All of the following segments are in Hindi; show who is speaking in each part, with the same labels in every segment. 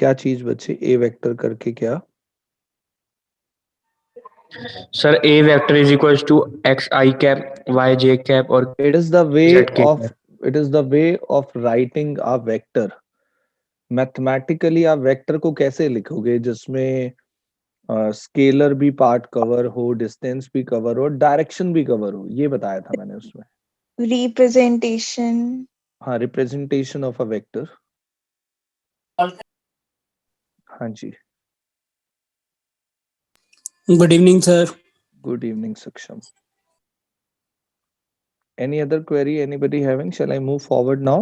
Speaker 1: क्या चीज बची? ए वेक्टर करके क्या?
Speaker 2: Sir A vector is equal to X I cap Y J cap और
Speaker 1: It is the way
Speaker 2: Z K
Speaker 1: of
Speaker 2: cap.
Speaker 1: it is the way of writing a vector. Mathematically आप वेक्टर को कैसे लिखोगे जिसमें स्केलर भी पार्ट कवर हो, डिस्टेंस भी कवर हो, डायरेक्शन भी कवर हो? ये बताया था मैंने उसमें।
Speaker 3: रिप्रेजेंटेशन।
Speaker 1: हाँ, रिप्रेजेंटेशन ऑफ अ वेक्टर। हाँ जी,
Speaker 4: good evening sir.
Speaker 1: Good evening Saksham. Any other query anybody having? Shall I move forward now?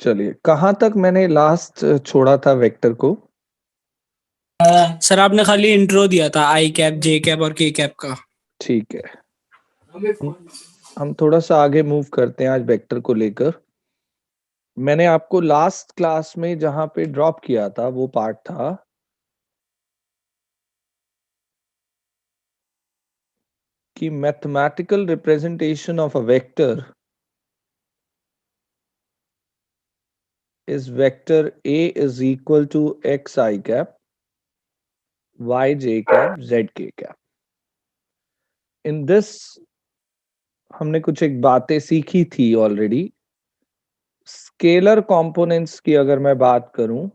Speaker 1: चलिए, कहाँ तक मैंने लास्ट छोड़ा था वेक्टर को?
Speaker 4: सर आपने खाली इंट्रो दिया था आई कैप जे कैप और के कैप का।
Speaker 1: ठीक है, हम थोड़ा सा आगे मूव करते हैं आज वेक्टर को लेकर। मैंने आपको लास्ट क्लास में जहां पे ड्रॉप किया था वो पार्ट था कि mathematical representation of a vector is vector A is equal to xi cap, yj cap, zk cap. In this हमने कुछ एक बातें सीखी थी ऑलरेडी। स्केलर कंपोनेंट्स की अगर मैं बात करूं,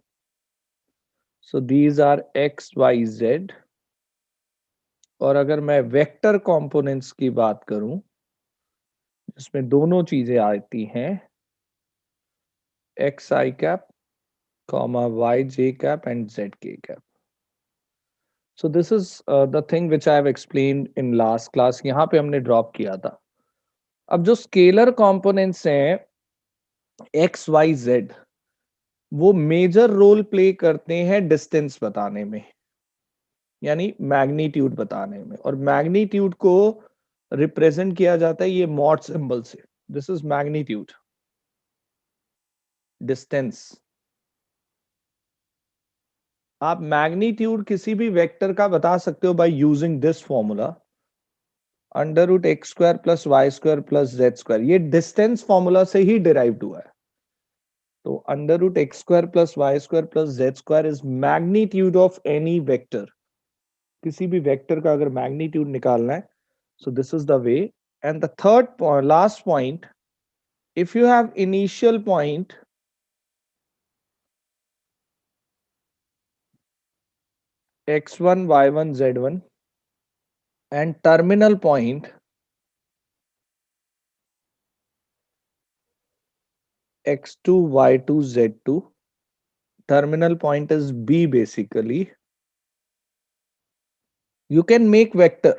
Speaker 1: so these are X Y Z, और अगर मैं वेक्टर कंपोनेंट्स की बात करूं जिसमें दोनों चीजें आती हैं, x I cap comma yj cap and zk cap. So this is the thing which I have explained in last class. यहाँ पे हमने ड्रॉप किया था। अब जो स्केलर कंपोनेंट्स हैं एक्स वाई जेड, वो मेजर रोल प्ले करते हैं डिस्टेंस बताने में, यानी मैग्नीट्यूड बताने में। और मैग्नीट्यूड को रिप्रेजेंट किया जाता है ये मॉड सिंबल से। This is magnitude, distance. आप मैग्नीट्यूड किसी भी वेक्टर का बता सकते हो by using this formula, under root x square plus Y square plus Z square. ये डिस्टेंस फॉर्मूला से ही डिराइव्ड हुआ है। तो under root x square plus Y square plus Z square is magnitude of any vector. किसी भी वेक्टर का अगर मैग्नीट्यूड निकालना है, so this is the way. And the third last point, if you have initial point x1 y1 z1 and terminal point x2 y2 z2, terminal point is b basically, you can make vector।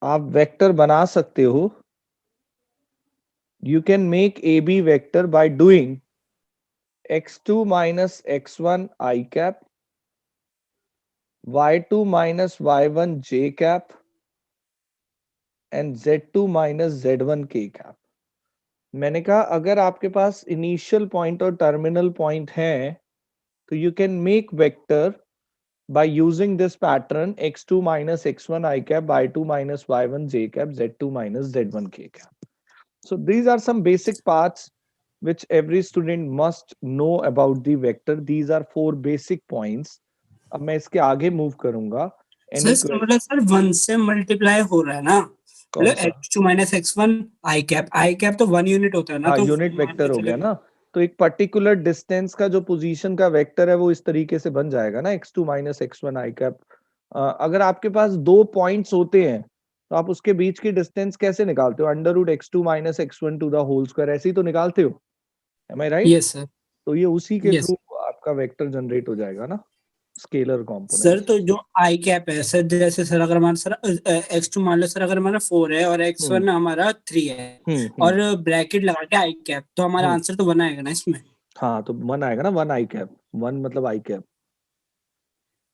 Speaker 1: आप वेक्टर बना सकते हो। You can make AB vector by doing x2 minus x1 I cap, y2 minus y1 j cap and z2 minus z1 k cap। मैंने कहा अगर आपके पास इनिशियल पॉइंट और टर्मिनल पॉइंट है तो you can make vector by using this pattern x2 minus x1 I cap, y2 minus y1 j cap, z2 minus z1 k cap. So these are some basic parts which every student must know about the vector. These are 4 basic points. अब मैं इसके आगे मूव करूंगा।
Speaker 4: मतलब सर 1 से मल्टीप्लाई हो रहा है ना, मतलब x2 minus x1 आई कैप तो 1 यूनिट होता है ना, तो
Speaker 1: यूनिट वेक्टर हो गया ना। तो एक पर्टिकुलर डिस्टेंस का जो पोजीशन का वेक्टर है वो इस तरीके से बन जाएगा ना, x2 minus x1 I cap। अगर आपके पास 2 पॉइंट्स होते हैं तो आप उसके बीच की डिस्टेंस कैसे निकालते हो? Under root x2 minus x1 to the whole square, ऐसे ही तो निकालते हो। Am I right?
Speaker 4: Yes sir.
Speaker 1: तो ये उसी के
Speaker 4: Yes.
Speaker 1: थ्रू आपका वेक्टर जनरेट हो जाएगा ना, स्केलर कंपोनेंट।
Speaker 4: सर तो जो आई कैप है सर, जैसे सर अगर हमारा सर x2 मान लो सर, अगर हमारा 4 है और x1 हमारा 3 है और ब्रैकेट लगा के आई कैप, तो हमारा आंसर तो 1 आएगा ना इसमें।
Speaker 1: हाँ, तो 1 आएगा ना, 1 आई कैप। 1 मतलब आई कैप।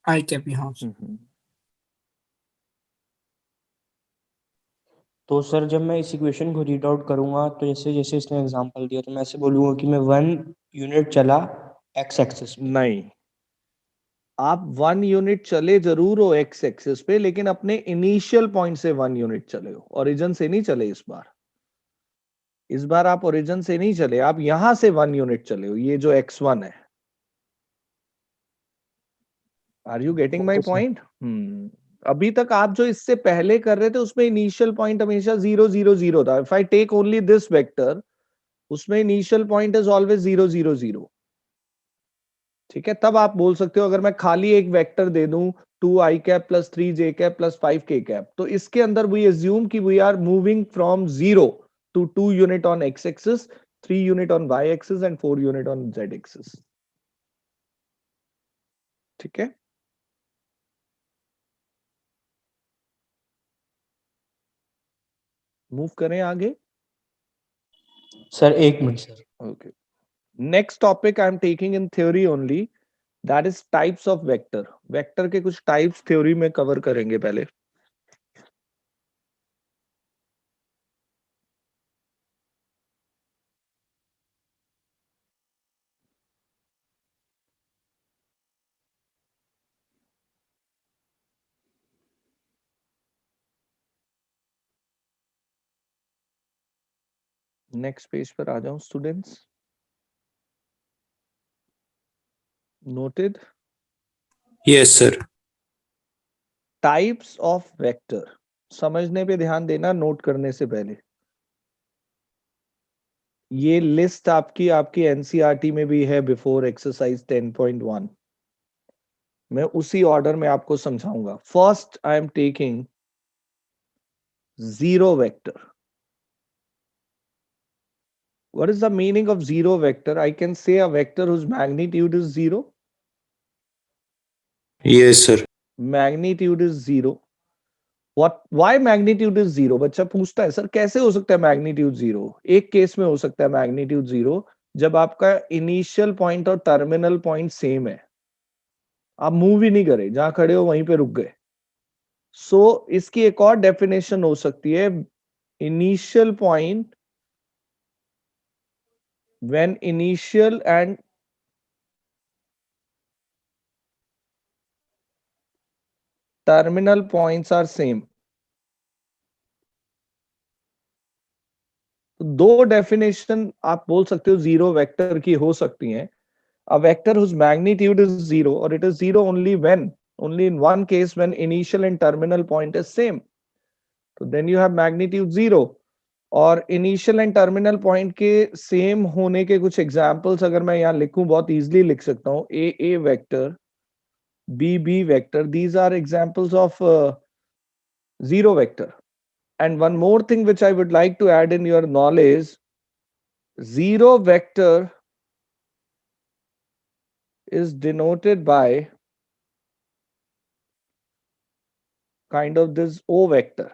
Speaker 4: आई कैप यहाँ।
Speaker 2: तो सर जब मैं इस इक्वेशन को रीड आउट करूंगा तो जैसे जैसे इसने एग्जांपल दिया तो मैं ऐसे बोलूंगा कि मैं 1 यूनिट चला एक्स एक्सिस।
Speaker 1: नहीं, आप 1 यूनिट चले जरूर हो एक्स एक्सिस पे, लेकिन अपने इनिशियल पॉइंट से 1 यूनिट चले हो, ओरिजिन से नहीं चले। इस बार आप ओरिजिन से नहीं चले, आप यहां से 1 यूनिट चले हो, ये जो x1 है। Are you getting my point? अभी तक आप जो इससे पहले कर रहे थे उसमें इनिशियल पॉइंट हमेशा 0 0 0 था। If I take only this vector, उसमें इनिशियल पॉइंट इज ऑलवेज 0 0 0। ठीक है, तब आप बोल सकते हो अगर मैं खाली एक वेक्टर दे दूं 2i cap plus 3j cap plus 5k cap, तो इसके अंदर वी एज्यूम कि we are moving from 0 to 2 unit on x axis, 3 unit on y axis and 4 unit on z axis। ठीक है, मूव करें आगे।
Speaker 2: सर एक minute sir.
Speaker 1: Okay, next topic I am taking in theory only, that is types of vector। Vector के कुछ टाइप्स थ्योरी में कवर करेंगे पहले। नेक्स्ट पेज पर आ जाऊं students. Noted?
Speaker 5: Yes sir.
Speaker 1: Types of vector समझने पे ध्यान देना, नोट करने से पहले। ये लिस्ट आपकी एनसीईआरटी में भी है बिफोर एक्सरसाइज 10.1। मैं उसी ऑर्डर में आपको समझाऊंगा। First I am taking zero vector. What is the meaning of zero vector? I can say a vector whose magnitude is 0.
Speaker 5: Yes sir.
Speaker 1: Magnitude is 0. Why magnitude is 0? बच्चा पूछता है सर कैसे हो सकता है magnitude 0? एक केस में हो सकता है magnitude 0, जब आपका इनिशियल पॉइंट और टर्मिनल पॉइंट सेम है, आप मूव ही नहीं करे, जहां खड़े हो वहीं पे रुक गए। सो इसकी एक और डेफिनेशन हो सकती है, initial point when initial and terminal points are same। तो दो डेफिनेशन आप बोल सकते हो जीरो वेक्टर की हो सकती हैं। A vector whose magnitude is 0, or it is 0 only in one case when initial and terminal point is same, so then you have magnitude 0। और इनिशियल एंड टर्मिनल पॉइंट के सेम होने के कुछ एग्जांपल्स अगर मैं यहाँ लिखूं, बहुत इजीली लिख सकता हूँ। A vector, B vector, these are examples of zero vector। And one more thing which I would like to add in your knowledge, zero vector is denoted by kind of this O vector।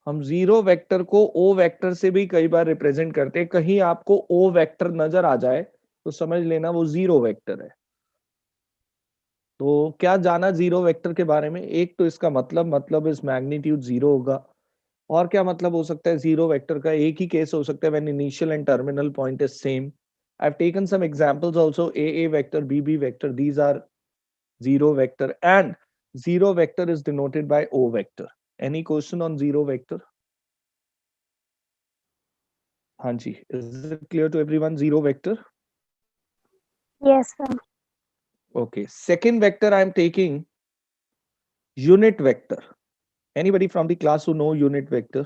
Speaker 1: हम जीरो वेक्टर को O वेक्टर से भी कई बार रिप्रेजेंट करते हैं। कहीं आपको O वेक्टर नजर आ जाए तो समझ लेना वो जीरो वेक्टर है। तो क्या जाना जीरो वेक्टर के बारे में? एक तो इसका मतलब इस मैग्नीट्यूड जीरो होगा। और क्या मतलब हो सकता है जीरो वेक्टर का? एक ही केस हो सकता है when initial and terminal point is same. I have taken some examples also, A vector, B vector, these are zero vector, and zero vector is denoted by O vector। Any question on zero vector? Hanji, is it clear to everyone, zero vector?
Speaker 6: Yes, sir.
Speaker 1: Okay, second vector I am taking unit vector। Anybody from the class who know unit vector?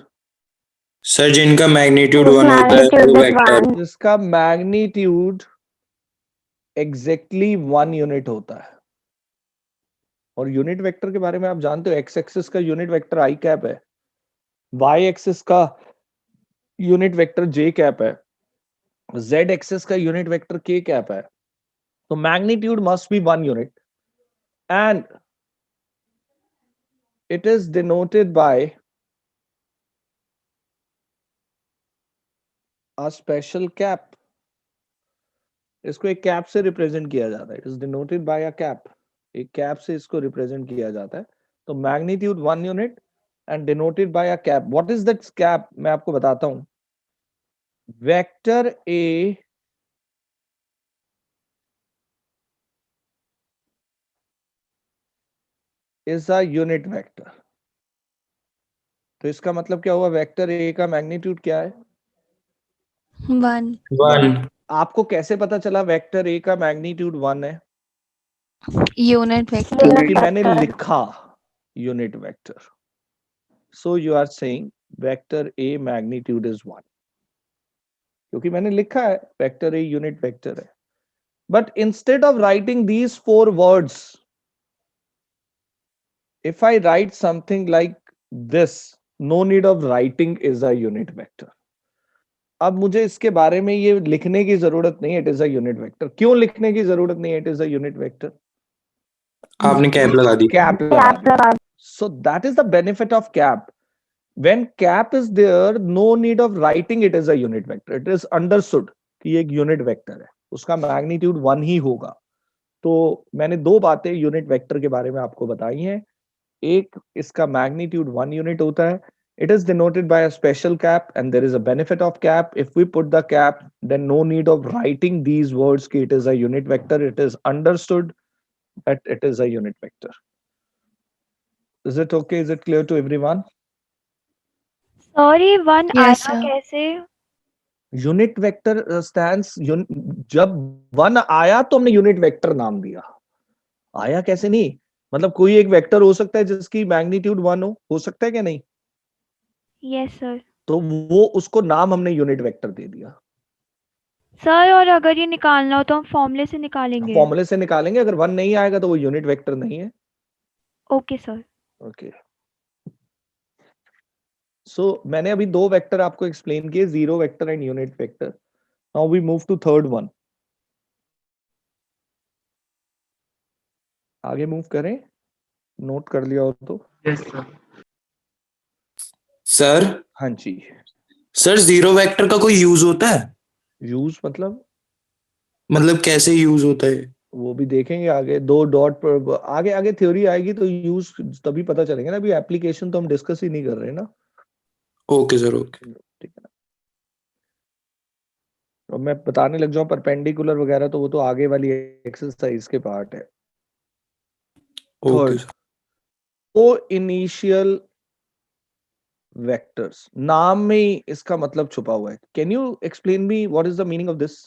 Speaker 5: Sir जिनका मैग्नीट्यूड
Speaker 6: Whose
Speaker 5: 1 होता है
Speaker 6: magnitude
Speaker 5: वो
Speaker 6: is
Speaker 5: वेक्टर।
Speaker 6: 1.
Speaker 1: जिसका मैग्नीट्यूड एग्जैक्टली 1 यूनिट होता है। और यूनिट वेक्टर के बारे में आप जानते हो, एक्स एक्सिस का यूनिट वेक्टर आई कैप है, वाई एक्सिस का यूनिट वेक्टर जे कैप है, जेड एक्सिस का यूनिट वेक्टर के कैप है। तो magnitude must be 1 unit and it is denoted by a special cap. इसको एक कैप से रिप्रेजेंट किया जाता है। It is denoted by a cap. एक कैप से इसको रिप्रेजेंट किया जाता है। तो magnitude 1 unit and denoted by a cap. What is that cap? मैं आपको बताता हूं। Vector A is a unit vector. तो इसका मतलब क्या हुआ, वेक्टर ए का मैग्नीट्यूड क्या है?
Speaker 3: 1.
Speaker 5: 1.
Speaker 1: आपको कैसे पता चला वेक्टर ए का मैग्नीट्यूड 1 है?
Speaker 3: Unit vector.
Speaker 1: क्योंकि मैंने लिखा unit vector. So you are saying vector A magnitude is 1, क्योंकि मैंने लिखा है वेक्टर ए यूनिट वेक्टर है. But instead of writing these 4 words, if I write something like this, no need of writing is a unit vector. अब मुझे इसके बारे में ये लिखने की जरूरत नहीं है, it is a unit vector. क्यों लिखने की जरूरत नहीं है it is a unit vector?
Speaker 5: आपने कैप लगा दी.
Speaker 1: कैप लगा दी. So that is the benefit of cap. When cap is there, no need of writing it as a unit vector. It is understood कि एक यूनिट वेक्टर है, उसका मैग्नीट्यूड 1 ही होगा. तो मैंने 2 बातें यूनिट वेक्टर के बारे में आपको बताई हैं. एक, इसका मैग्नीट्यूड 1 यूनिट होता है. It is denoted by a special cap, and there is a benefit of cap. If we put the cap, then no need of writing these words कि it is a unit vector. It is understood that it is a unit vector. Is it okay? Is it clear to everyone?
Speaker 6: Sorry 1
Speaker 3: Yes,
Speaker 6: आया
Speaker 3: sir.
Speaker 6: कैसे?
Speaker 1: यूनिट वेक्टर स्टैंड्स, जब 1 आया तो हमने यूनिट वेक्टर नाम दिया. आया कैसे नहीं, मतलब कोई एक वेक्टर हो सकता है जिसकी मैग्नीट्यूड 1 हो सकता है क्या नहीं?
Speaker 6: Yes sir.
Speaker 1: तो वो उसको नाम हमने यूनिट वेक्टर दे दिया.
Speaker 6: सर और अगर ये निकालना हो तो हम फॉर्मूले से निकालेंगे.
Speaker 1: फॉर्मूले से निकालेंगे. अगर 1 नहीं आएगा तो वो यूनिट वेक्टर नहीं है.
Speaker 6: Okay sir.
Speaker 1: ओके. सो मैंने अभी 2 वेक्टर आपको एक्सप्लेन किए, zero vector and unit vector. Now we move to third one. आगे मूव करें, नोट कर लिया हो तो.
Speaker 5: सर
Speaker 1: हाँ जी.
Speaker 5: सर जीरो वेक्टर का कोई यूज होता है?
Speaker 1: यूज
Speaker 5: मतलब कैसे यूज होता है?
Speaker 1: वो भी देखेंगे आगे. 2 डॉट पर आगे आगे थ्योरी आएगी तो यूज तभी पता चलेगा ना. अभी एप्लीकेशन तो हम डिस्कस ही नहीं कर रहे ना.
Speaker 5: Okay sir, okay.
Speaker 1: ठीक है. और मैं बताने लग जाऊं परपेंडिकुलर वगैरह तो वो तो आगे वाली एक्सरसाइज के पार्ट है.
Speaker 5: ओके
Speaker 1: थर्ड, वो इनिशियल वेक्टर्स. नाम में ही इसका मतलब छुपा हुआ है. Can you explain me what is the meaning of this?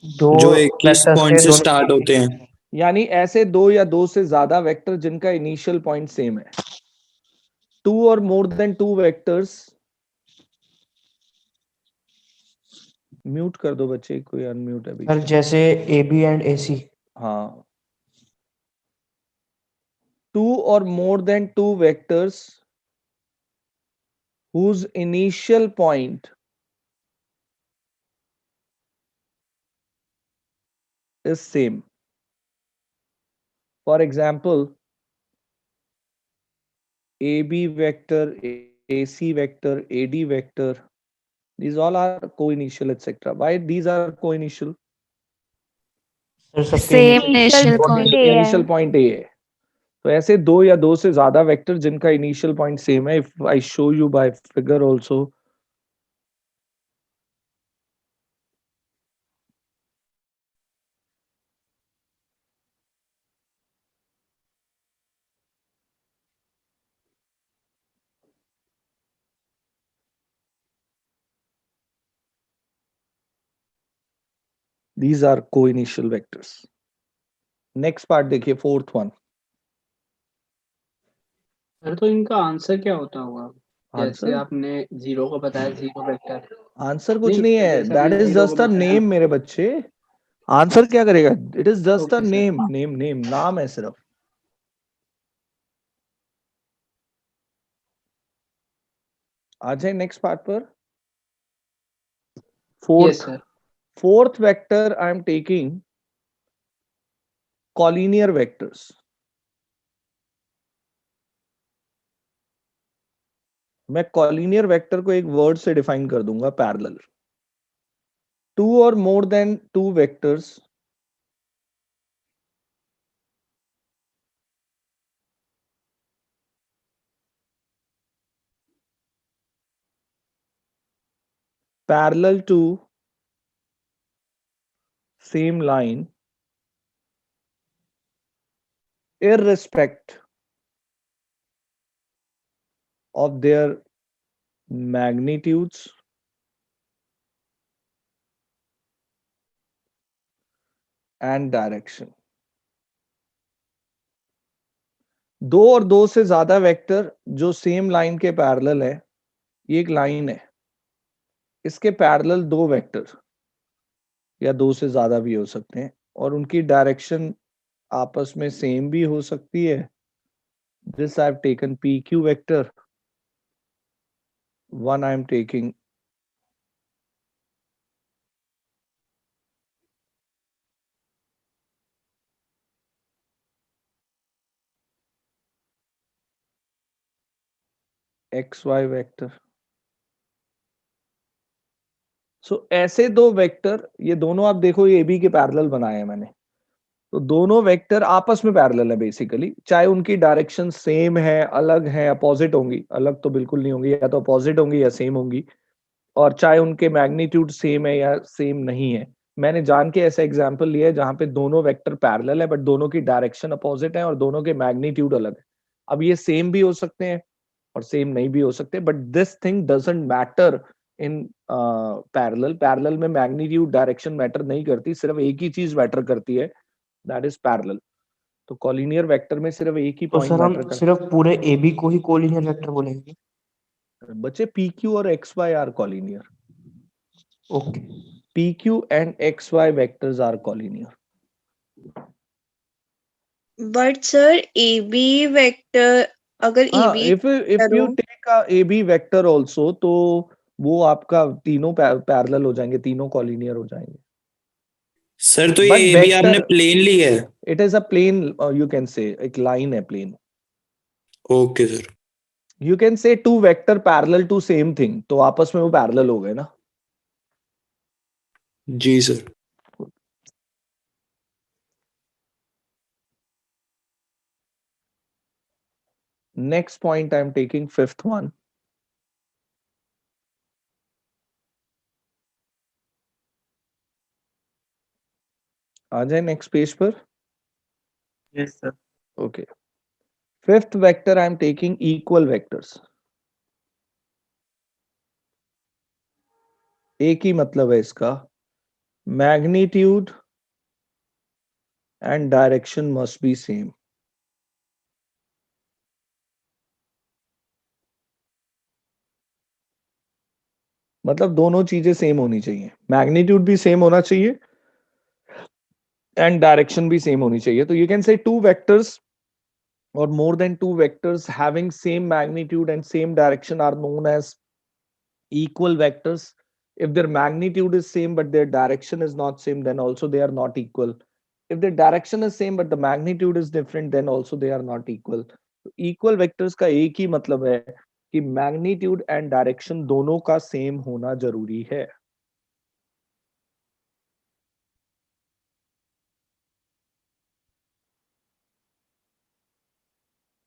Speaker 5: जो 21 पॉइंट से स्टार्ट होते हैं.
Speaker 1: यानी ऐसे 2 या 2 से ज्यादा वेक्टर जिनका इनिशियल पॉइंट सेम है. 2 और मोर देन 2 वेक्टर्स. म्यूट कर दो बच्चे, कोई अनम्यूट है.
Speaker 2: सर जैसे ए बी एंड ए सी.
Speaker 1: हाँ. 2 or more than 2 vectors whose initial point is same. For example, AB vector, AC vector, AD vector, these all are co-initial, etc. Why these are co-initial?
Speaker 2: Sir सबके
Speaker 3: Same initial
Speaker 6: Initial
Speaker 3: point.
Speaker 6: point A है.
Speaker 1: इनिशियल पॉइंट ए है. तो ऐसे 2 या 2 से ज्यादा वेक्टर जिनका इनिशियल पॉइंट सेम है. If I show you by figure also, these are co-initial vectors. Next part देखिए, फोर्थ वन.
Speaker 4: सर तो इनका आंसर क्या होता होगा? जैसे
Speaker 1: आंसर
Speaker 4: आपने 0 को बताया, 0 वेक्टर.
Speaker 1: आंसर कुछ
Speaker 4: नहीं,
Speaker 1: नहीं है.
Speaker 4: जैसे
Speaker 1: दैट
Speaker 4: हमने
Speaker 1: इज
Speaker 4: 0
Speaker 1: जस्ट
Speaker 4: को
Speaker 1: अ
Speaker 4: बताया.
Speaker 1: नेम मेरे बच्चे. आंसर क्या करेगा? It is just a
Speaker 4: Okay, sir.
Speaker 1: Name. Name नाम है सिर्फ. आ जाए नेक्स्ट पार्ट पर.
Speaker 4: Yes,
Speaker 1: fourth
Speaker 4: sir.
Speaker 1: Fourth vector I am taking collinear vectors. मैं कॉलिनियर वेक्टर को एक वर्ड से डिफाइन कर दूंगा, पैरेलल. 2 और more than 2 vectors parallel to same line irrespect of their magnitudes and direction. दो और दो से ज्यादा वेक्टर जो सेम लाइन के पैरेलल है, ये एक लाइन है, इसके पैरेलल दो वेक्टर या दो से ज्यादा भी हो सकते हैं और उनकी डायरेक्शन आपस में सेम भी हो सकती है. This I have taken PQ vector. One I am taking XY vector. So ऐसे दो वेक्टर, ये दोनों आप देखो ये AB के पैरेलल बनाए हैं मैंने, तो दोनों वेक्टर आपस में पैरेलल है बेसिकली, चाहे उनकी डायरेक्शन सेम है, अलग है, अपोजिट होंगी, अलग तो बिल्कुल नहीं होंगी, या तो अपोजिट होंगी या सेम होंगी, और चाहे उनके मैग्नीट्यूड सेम है या सेम नहीं है. मैंने जान के ऐसा एग्जांपल लिया है जहां पे दोनों वेक्टर पैरेलल है बट दोनों की डायरेक्शन अपोजिट है और दोनों के मैग्नीट्यूड अलग है. अब ये सेम भी हो सकते हैं और सेम नहीं भी हो सकते, but this thing doesn't matter in parallel में मैग्नीट्यूड डायरेक्शन मैटर नहीं करती, सिर्फ एक ही चीज मैटर करती है, दैट इज पैरेलल. तो कोलिनियर वेक्टर में सिर्फ एक ही
Speaker 2: तो
Speaker 1: पॉइंट
Speaker 2: सर
Speaker 1: मैटर
Speaker 2: हम
Speaker 1: करता है.
Speaker 2: सिर्फ पूरे AB को ही कोलिनियर वेक्टर बोलेंगे?
Speaker 1: बच्चे PQ और XY are collinear.
Speaker 2: Okay.
Speaker 1: PQ and XY vectors are collinear.
Speaker 7: But sir, AB vector अगर AB
Speaker 1: if you take a AB vector also, तो वो आपका तीनों पैरेलल हो जाएंगे, तीनों कॉलिनियर हो जाएंगे.
Speaker 5: सर तो ये AB आपने प्लेन ली है?
Speaker 1: It is a plane, you can say एक लाइन है plane.
Speaker 5: Okay sir.
Speaker 1: You can say two vector parallel to same thing, तो आपस में वो पैरेलल हो गए ना.
Speaker 5: जी sir.
Speaker 1: Next point I am taking fifth one. आ जाए नेक्स्ट पेज पर.
Speaker 2: Yes sir.
Speaker 1: Okay. Fifth vector I am taking equal vectors. एक ही मतलब है इसका, magnitude and direction must be same. मतलब दोनों चीजें सेम होनी चाहिए, मैग्नीट्यूड भी सेम होना चाहिए एंड डायरेक्शन भी सेम होनी चाहिए. तो you can say two vectors or more than two vectors having same magnitude and same direction are known as equal vectors. If their magnitude is same but their direction is not same, then also they are not equal. If their direction is same but the magnitude is different, then also they are not equal. Equal vectors का एक ही मतलब है कि magnitude and direction दोनों का same होना जरूरी है.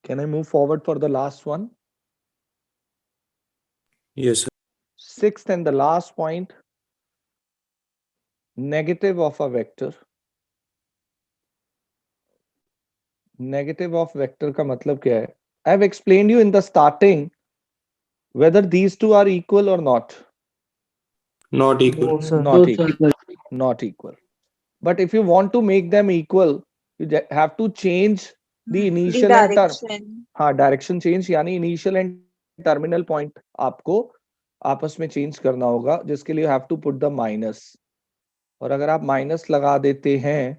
Speaker 1: Can I move forward for the last one?
Speaker 5: Yes sir.
Speaker 1: Sixth and the last point, negative of a vector. Negative of vector का मतलब क्या है? I have explained you in the starting whether these two are equal or not.
Speaker 5: Not equal.
Speaker 2: No, sir.
Speaker 1: Not equal. Not equal. But if you want to make them equal, you have to change the initial and हाँ डायरेक्शन चेंज, यानी इनिशियल एंड टर्मिनल पॉइंट आपको आपस में चेंज करना होगा, जिसके लिए have to put the minus. और अगर आप माइनस लगा देते हैं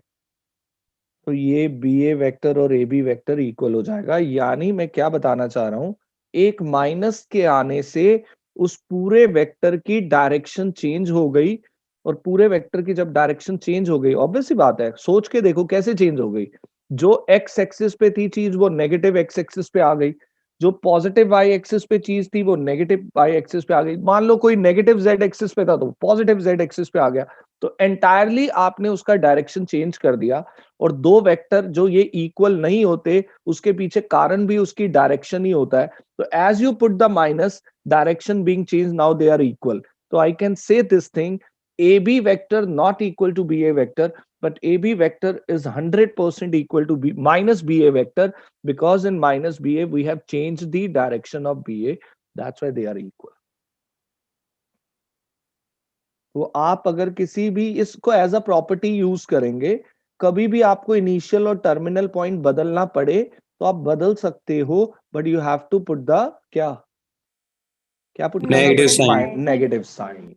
Speaker 1: तो ये BA वेक्टर और AB वेक्टर इक्वल हो जाएगा. यानी मैं क्या बताना चाह रहा हूं, एक माइनस के आने से उस पूरे वेक्टर की डायरेक्शन चेंज हो गई, और पूरे वेक्टर की जब डायरेक्शन चेंज हो गई, ऑब्वियस सी बात है, सोच के देखो कैसे चेंज हो गई. जो एक्स एक्सिस पे थी चीज वो नेगेटिव एक्स एक्सिस पे आ गई, जो पॉजिटिव वाई एक्सिस पे चीज थी वो नेगेटिव वाई एक्सिस पे आ गई. मान लो कोई नेगेटिव जेड एक्सिस पे था तो पॉजिटिव जेड एक्सिस पे आ गया. तो एंटायरली आपने उसका डायरेक्शन चेंज कर दिया. और दो वेक्टर जो ये इक्वल नहीं होते उसके पीछे कारण भी उसकी डायरेक्शन ही होता है. तो as you put the minus, direction being change, now they are equal. तो I can say this thing, AB vector not equal to BA vector. but AB vector is 100% equal to B minus BA vector, because in minus BA we have changed the direction of BA, that's why they are equal. तो आप अगर किसी भी इसको एज अ प्रॉपर्टी यूज करेंगे, कभी भी आपको इनिशियल और टर्मिनल पॉइंट बदलना पड़े तो आप बदल सकते हो, but you have to put the क्या पुट करना
Speaker 5: नेगेटिव
Speaker 1: पड़ेगा?
Speaker 5: साइन।
Speaker 1: Negative sign.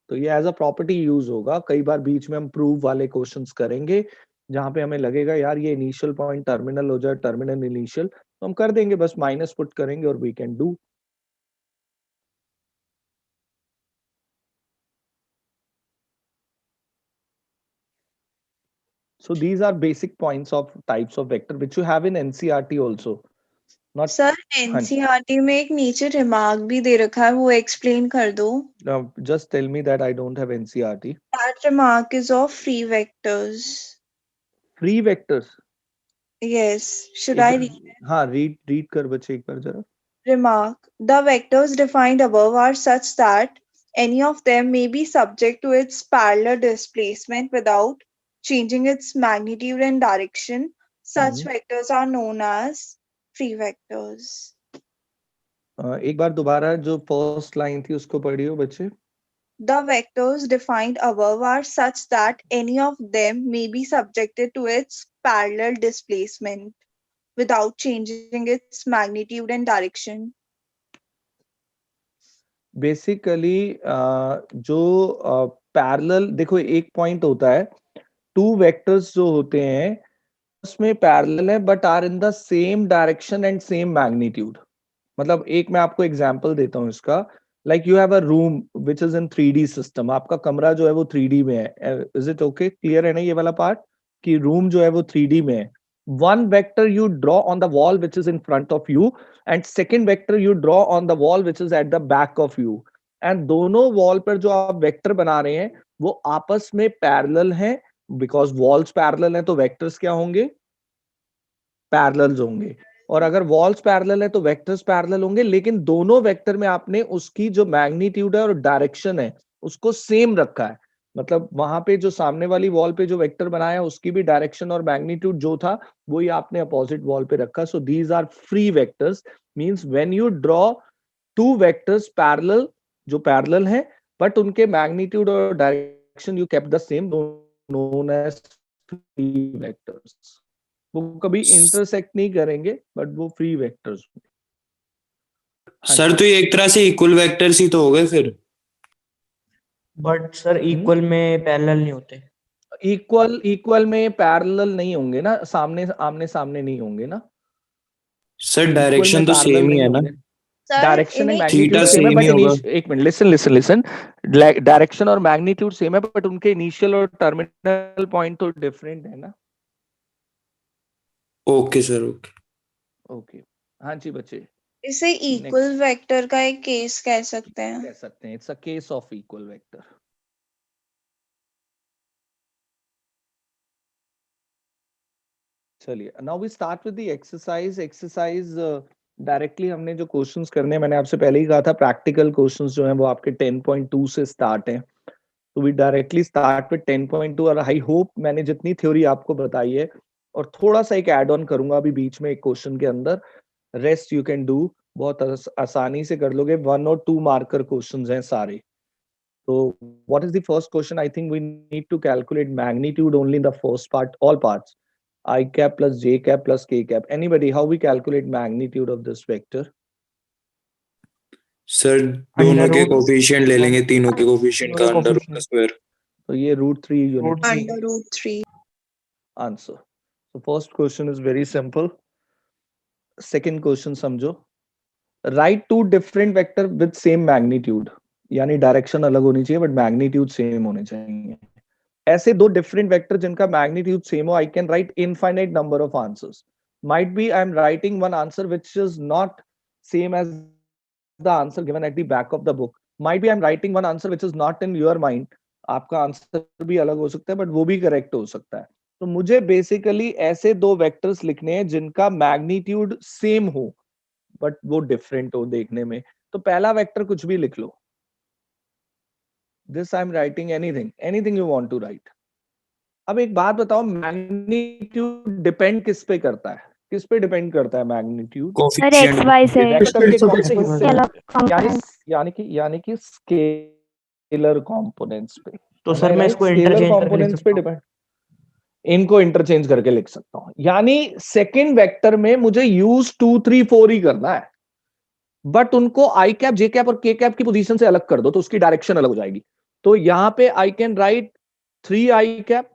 Speaker 1: तो ये एज अ प्रॉपर्टी यूज होगा। कई बार बीच में हम प्रूव वाले क्वेश्चंस करेंगे जहां पे हमें लगेगा यार ये इनिशियल पॉइंट टर्मिनल हो जाए, टर्मिनल इनिशियल, तो हम कर देंगे, बस माइनस पुट करेंगे और we can do. So these are basic points of types of vector which you have in NCERT also. Not
Speaker 7: sir NCERT में एक नीचे रिमार्क भी दे रखा है, वो एक्सप्लेन कर दो।
Speaker 1: just tell me that I don't have NCERT.
Speaker 7: That remark is of free vectors.
Speaker 1: Free vectors?
Speaker 7: Yes. Should I read?
Speaker 1: हाँ, read कर बच्चे एक बार जरा।
Speaker 7: Remark: the vectors defined above are such that any of them may be subject to its parallel displacement without changing its magnitude and direction. Such vectors are known as free vectors.
Speaker 1: एक बार दोबारा जो फर्स्ट लाइन थी उसको पढ़ियो बच्चे।
Speaker 7: The vectors defined above are such that any of them may be subjected to its parallel displacement without changing its magnitude and direction.
Speaker 1: Basically जो पैरेलल, देखो एक पॉइंट होता है, टू वेक्टर्स जो होते हैं उसमें पैरेलल है but are in the same direction and same magnitude. मतलब एक मैं आपको एग्जांपल देता हूं इसका, like you have a room which is in 3D system, आपका कमरा जो है वो 3D में है। Is it okay? क्लियर है ना ये वाला पार्ट कि रूम जो है वो 3D में है। One vector you draw on the wall which is in front of you and second vector you draw on the wall which is eight the back of you, and दोनों वॉल पर जो आप वेक्टर बना रहे हैं वो आपस में पैरेलल हैं, बिकॉज वॉल्स पैरेलल हैं तो वेक्टर्स क्या होंगे? पैरेलल्स होंगे। और अगर वॉल्स पैरेलल है तो वेक्टर्स पैरेलल होंगे, लेकिन दोनों वेक्टर में आपने उसकी जो मैग्नीट्यूड है और डायरेक्शन है उसको सेम रखा है। मतलब वहां पे जो सामने वाली वॉल पे जो वेक्टर बनाया उसकी भी डायरेक्शन और मैग्नीट्यूड जो था वही आपने अपोजिट वॉल पे रखा। So these are free vectors, means when you draw two vectors parallel, जो पैरेलल हैं बट उनके मैग्नीट्यूड और direction you kept the same, known as free vectors. वो कभी इंटरसेक्ट नहीं करेंगे बट वो फ्री वेक्टर्स होंगे।
Speaker 5: सर तो ये एक तरह से इक्वल वेक्टर्स ही तो हो गए फिर।
Speaker 8: बट सर इक्वल में पैरेलल नहीं होते।
Speaker 1: इक्वल में पैरेलल नहीं होंगे ना, सामने आमने सामने नहीं होंगे ना
Speaker 5: सर। डायरेक्शन तो सेम ही है ना?
Speaker 1: Direction and
Speaker 5: theta
Speaker 1: magnitude same है
Speaker 5: सेम ही होगा।
Speaker 1: बट एक मिनट, लिसन, डायरेक्शन और मैग्नीट्यूड सेम है बट उनके इनिशियल और टर्मिनल पॉइंट तो डिफरेंट है ना।
Speaker 5: Okay sir,
Speaker 1: okay. हाँ जी बच्चे,
Speaker 7: इसे इक्वल वेक्टर का एक केस कह सकते हैं।
Speaker 1: It's a case of equal vector. चलिए, now we start with the exercise. Directly हमने जो क्वेश्चंस करने हैं, मैंने आपसे पहले ही कहा था प्रैक्टिकल क्वेश्चंस जो हैं वो आपके 10.2 से स्टार्ट हैं, तो वी डायरेक्टली स्टार्ट विद 10.2। और आई होप मैंने जितनी थ्योरी आपको बताई है और थोड़ा सा एक ऐड ऑन करूंगा अभी बीच में एक क्वेश्चन के अंदर, रेस्ट यू कैन डू, बहुत आसानी से कर लोगे। 1 और 2 मार्कर क्वेश्चंस हैं सारे। तो what is the first question? I think we need to calculate magnitude only in the first part, all parts, I cap plus j cap plus k cap. Anybody, how we calculate magnitude of this vector?
Speaker 5: Sir दोनों के कोफिशिएंट ले लेंगे, तीनों के कोफिशिएंट का अंडर रूट का स्क्वायर।
Speaker 1: तो ये √3 unit.
Speaker 7: Under √3.
Speaker 1: Answer. So first question is very simple. Second question समझो। Write two different vector with same magnitude. यानी डायरेक्शन अलग होनी चाहिए बट मैग्नीट्यूड सेम होने चाहिए। ऐसे दो डिफरेंट वेक्टर जिनका मैग्नीट्यूड सेम हो, I can write infinite number of answers. Might be I am writing one answer which is not same as the answer given at the back of the book. Might be I am writing one answer which is not in your mind, आपका आंसर भी अलग हो सकता है बट वो भी करेक्ट हो सकता है। तो मुझे बेसिकली ऐसे दो वेक्टर्स लिखने हैं जिनका मैग्नीट्यूड सेम हो बट वो डिफरेंट हो देखने में। तो पहला वेक्टर कुछ भी लिख लो। This I'm writing anything you want to write. अब एक बात बताओ, मैग्नीट्यूड डिपेंड किस पे करता है? किस पे डिपेंड करता है मैग्नीट्यूड?
Speaker 6: सर एक्स वाई से
Speaker 1: वेक्टर के कौन से हिस्से
Speaker 6: अलग
Speaker 1: यानी कि स्केलर कंपोनेंट्स पे।
Speaker 8: तो सर मैं इसको
Speaker 1: स्केलर
Speaker 8: इंटरचेंज करके लिख
Speaker 1: कंपोनेंट्स पे
Speaker 8: सकता हूँ।
Speaker 1: डिपेंड, इनको इंटरचेंज करके लिख सकता हूं। यानी सेकंड वेक्टर में मुझे यूज 2 3 4 ही करना है, बट उनको आई कैप जे कैप और के कैप की पोजीशन से अलग कर दो तो उसकी डायरेक्शन अलग हो जाएगी। तो यहां पे आई can right 3 I cap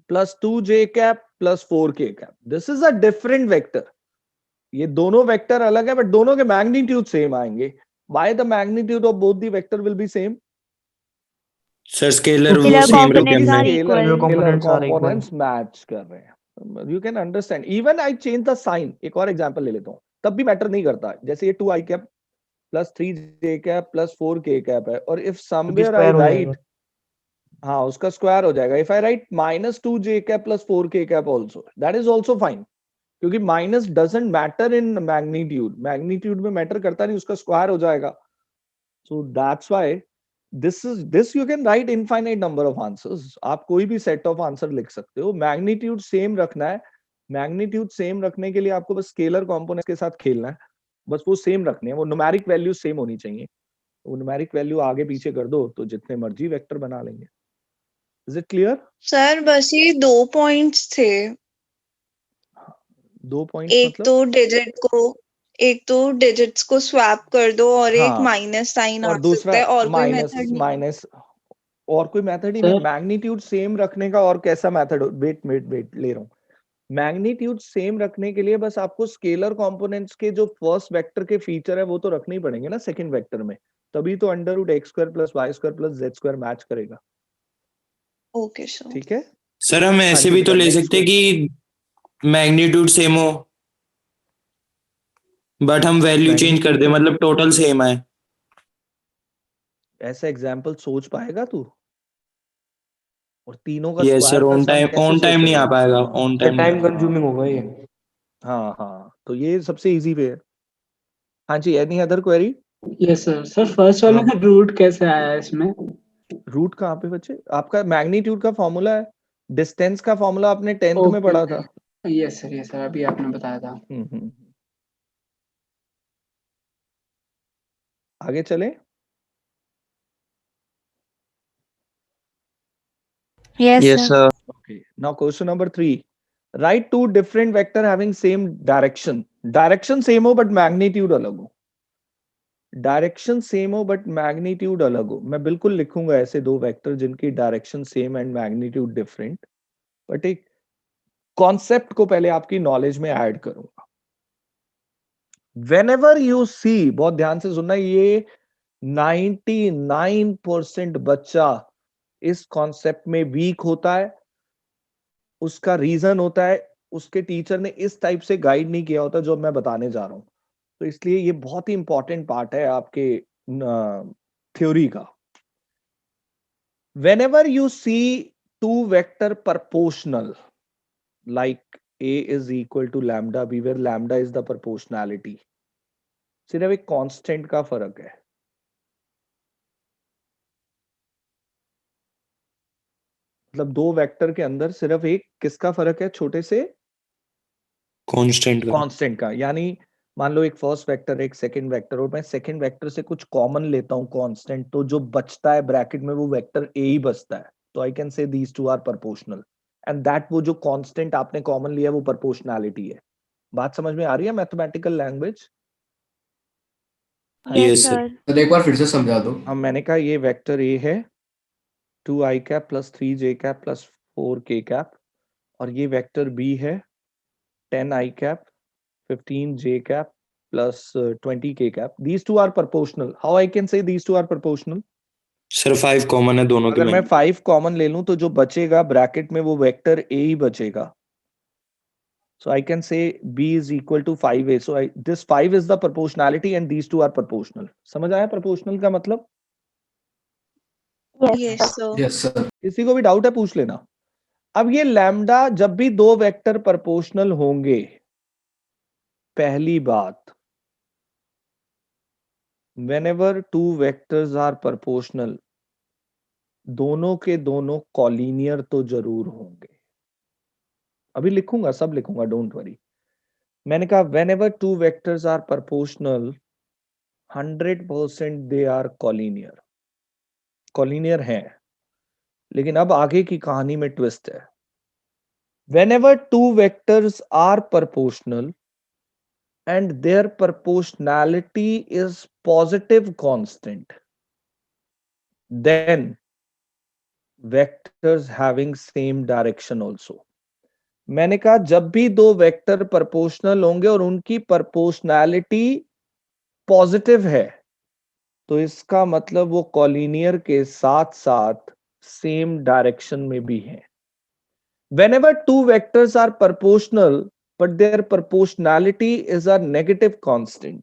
Speaker 1: plus 2 j cap plus 4 k cap. This is a different vector. ये दोनों वेक्टर अलग है बट दोनों के मैग्नीट्यूड सेम आएंगे। Why the magnitude of both the vector will be same?
Speaker 5: Sir scalar वो
Speaker 6: Scalar
Speaker 5: सेम रखे
Speaker 6: components are
Speaker 5: हमने।
Speaker 6: equal.
Speaker 1: Scalar
Speaker 8: components are equal.
Speaker 1: components match कर रहे हैं। You can understand. Even I change the sign. एक और एग्जांपल ले लेता हूँ, तब भी मैटर नहीं करता। जैसे ये 2 i cap plus 3 j cap plus 4 k cap है, और इफ समवेयर आई
Speaker 8: स्क्वायर हो
Speaker 1: राइट,
Speaker 8: जाएगा।
Speaker 1: हाँ उसका स्क्वायर हो जाएगा। If I write minus 2 j cap plus 4 k cap also, that is also fine, क्योंकि minus doesn't matter in magnitude. Magnitude में मैटर करता नहीं, उसका स्क्वायर हो जाएगा। So that's why this you can write infinite number of answers. आप कोई भी सेट ऑफ आंसर लिख सकते हो। मैग्नीट्यूड सेम रखना है। मैग्नीट्यूड सेम रखने के लिए आपको बस स्केलर कंपोनेंट्स के साथ खेलना है, बस वो सेम रखने हैं। वो न्यूमेरिक वैल्यू सेम होनी चाहिए। वो न्यूमेरिक वैल्यू आगे पीछे कर दो तो जितने मर्जी वेक्टर बना लेंगे। Is it clear?
Speaker 7: सर बस ये 2 पॉइंट्स थे।
Speaker 1: 2 पॉइंट्स
Speaker 7: एक
Speaker 1: मतलब?
Speaker 7: तो डिजिट्स को स्वैप कर दो और एक
Speaker 1: हाँ,
Speaker 7: माइनस साइन आ
Speaker 1: और
Speaker 7: सकता
Speaker 1: दूसरा
Speaker 7: है, और कोई
Speaker 1: माइनस
Speaker 7: मेथड नहीं?
Speaker 1: माइनस और कोई मेथड ही नहीं। मैग्नीट्यूड सेम रखने का और कैसा मेथड? वेट ले रहा हूँ। मैग्नीट्यूड सेम रखने के लिए बस आपको स्केलर कंपोनेंट्स के जो फर्स्ट वेक्टर के फीचर है वो तो रखने ही पड़ेंगे ना सेकंड वेक्टर में, तभी तो under root x square plus Y square plus Z square match करेगा।
Speaker 7: Okay sir.
Speaker 1: ठीक है
Speaker 5: सर हम ऐसे
Speaker 1: जी
Speaker 5: भी तो
Speaker 1: बेटा,
Speaker 5: ले
Speaker 1: next
Speaker 5: सकते हैं कि मैग्नीट्यूड सेम हो बट हम वैल्यू चेंज कर दे, मतलब टोटल सेम है।
Speaker 1: ऐसा एग्जाम्पल सोच पाएगा तू? और तीनों का
Speaker 5: यस
Speaker 1: स्क्वायर
Speaker 5: सर,
Speaker 1: का
Speaker 5: ऑन
Speaker 1: सम
Speaker 5: टाइम
Speaker 1: कैसे
Speaker 5: नहीं
Speaker 1: सोचेगा?
Speaker 5: आ पाएगा, ऑन टाइम नहीं आ
Speaker 8: टाइम
Speaker 5: पाएगा।
Speaker 8: कंज्यूमिंग होगा ये।
Speaker 1: हाँ, तो ये सबसे इजी वे है। हाँ जी, any other query?
Speaker 9: Yes sir. Sir first वाले का रूट कैसे आया है इसमें?
Speaker 1: रूट कहाँ पे बच्चे? आपका मैग्नीट्यूड का फॉर्मूला है, डिस्टेंस का फॉर्मूला आपने 10th में पढ़ा था।
Speaker 9: यस सर, अभी आपने बताया था।
Speaker 1: आगे चले।
Speaker 3: Yes,
Speaker 2: Yes,
Speaker 3: sir.
Speaker 2: sir.
Speaker 1: Okay, now question number 3. Write two different vector having same direction. Direction same हो but magnitude अलग हो। डायरेक्शन सेम हो बट मैग्नीट्यूड अलग हो। मैं बिल्कुल लिखूंगा ऐसे दो वेक्टर जिनकी direction same and magnitude different, but एक कॉन्सेप्ट को पहले आपकी नॉलेज में ऐड करूंगा। Whenever you see, बहुत ध्यान से सुनना, ये 99% बच्चा इस कॉन्सेप्ट में वीक होता है। उसका रीजन होता है उसके टीचर ने इस टाइप से गाइड नहीं किया होता जो मैं बताने जा रहा हूं। तो इसलिए ये बहुत ही इंपॉर्टेंट पार्ट है आपके थ्योरी का। Whenever you see two vector proportional, like A is equal to lambda B, where lambda is the proportionality, सिर्फ एक कांस्टेंट का फर्क है। मतलब दो वेक्टर के अंदर सिर्फ एक किसका फर्क है? छोटे से कांस्टेंट का। यानी मान लो एक फर्स्ट वेक्टर एक सेकंड वेक्टर, और मैं सेकंड वेक्टर से कुछ कॉमन लेता हूं कांस्टेंट, तो जो बचता है ब्रैकेट में वो वेक्टर ए ही बचता है। तो I can say these two are proportional, and that वो जो कांस्टेंट आपने कॉमन लिया वो प्रोपोर्शनैलिटी है। बात समझ में आ रही है मैथमेटिकल लैंग्वेज?
Speaker 6: Yes sir.
Speaker 10: तो एक बार फिर से समझा दो।
Speaker 1: अब मैंने कहा ये वेक्टर ए है 2 i cap plus 3 j cap plus 4 k cap, और ये वेक्टर बी है 10 आई cap 15 j cap plus 20 k cap. These two are proportional. How I can say these two are proportional?
Speaker 5: Sir 5 common है दोनों के
Speaker 1: अगर
Speaker 5: में।
Speaker 1: मैं 5 कॉमन ले लूं तो जो बचेगा ब्रैकेट में वो वेक्टर a ही बचेगा। So I can say b is equal to 5a. So this 5 is the proportionality and these two are proportional. समझ आया proportional का मतलब?
Speaker 7: Yes sir.
Speaker 10: Yes sir.
Speaker 1: किसी को भी डाउट है पूछ लेना। अब ये लैम्डा जब भी दो वेक्टर प्रोपोर्शनल होंगे, पहली बात, whenever two vectors are proportional, दोनों के दोनों कॉलिनियर तो जरूर होंगे। अभी लिखूंगा, सब लिखूंगा, डोंट वरी। मैंने कहा whenever two vectors are proportional 100% they are collinear। Collinear हैं, लेकिन अब आगे की कहानी में ट्विस्ट है। whenever two vectors are proportional and their proportionality is positive constant, then vectors having same direction also। मैंने कहा जब भी दो वेक्टर प्रोपोर्शनल होंगे और उनकी प्रोपोर्शनैलिटी पॉजिटिव है, तो इसका मतलब वो कॉलिनियर के साथ साथ सेम डायरेक्शन में भी हैं। whenever two vectors are proportional but their proportionality is a negative constant,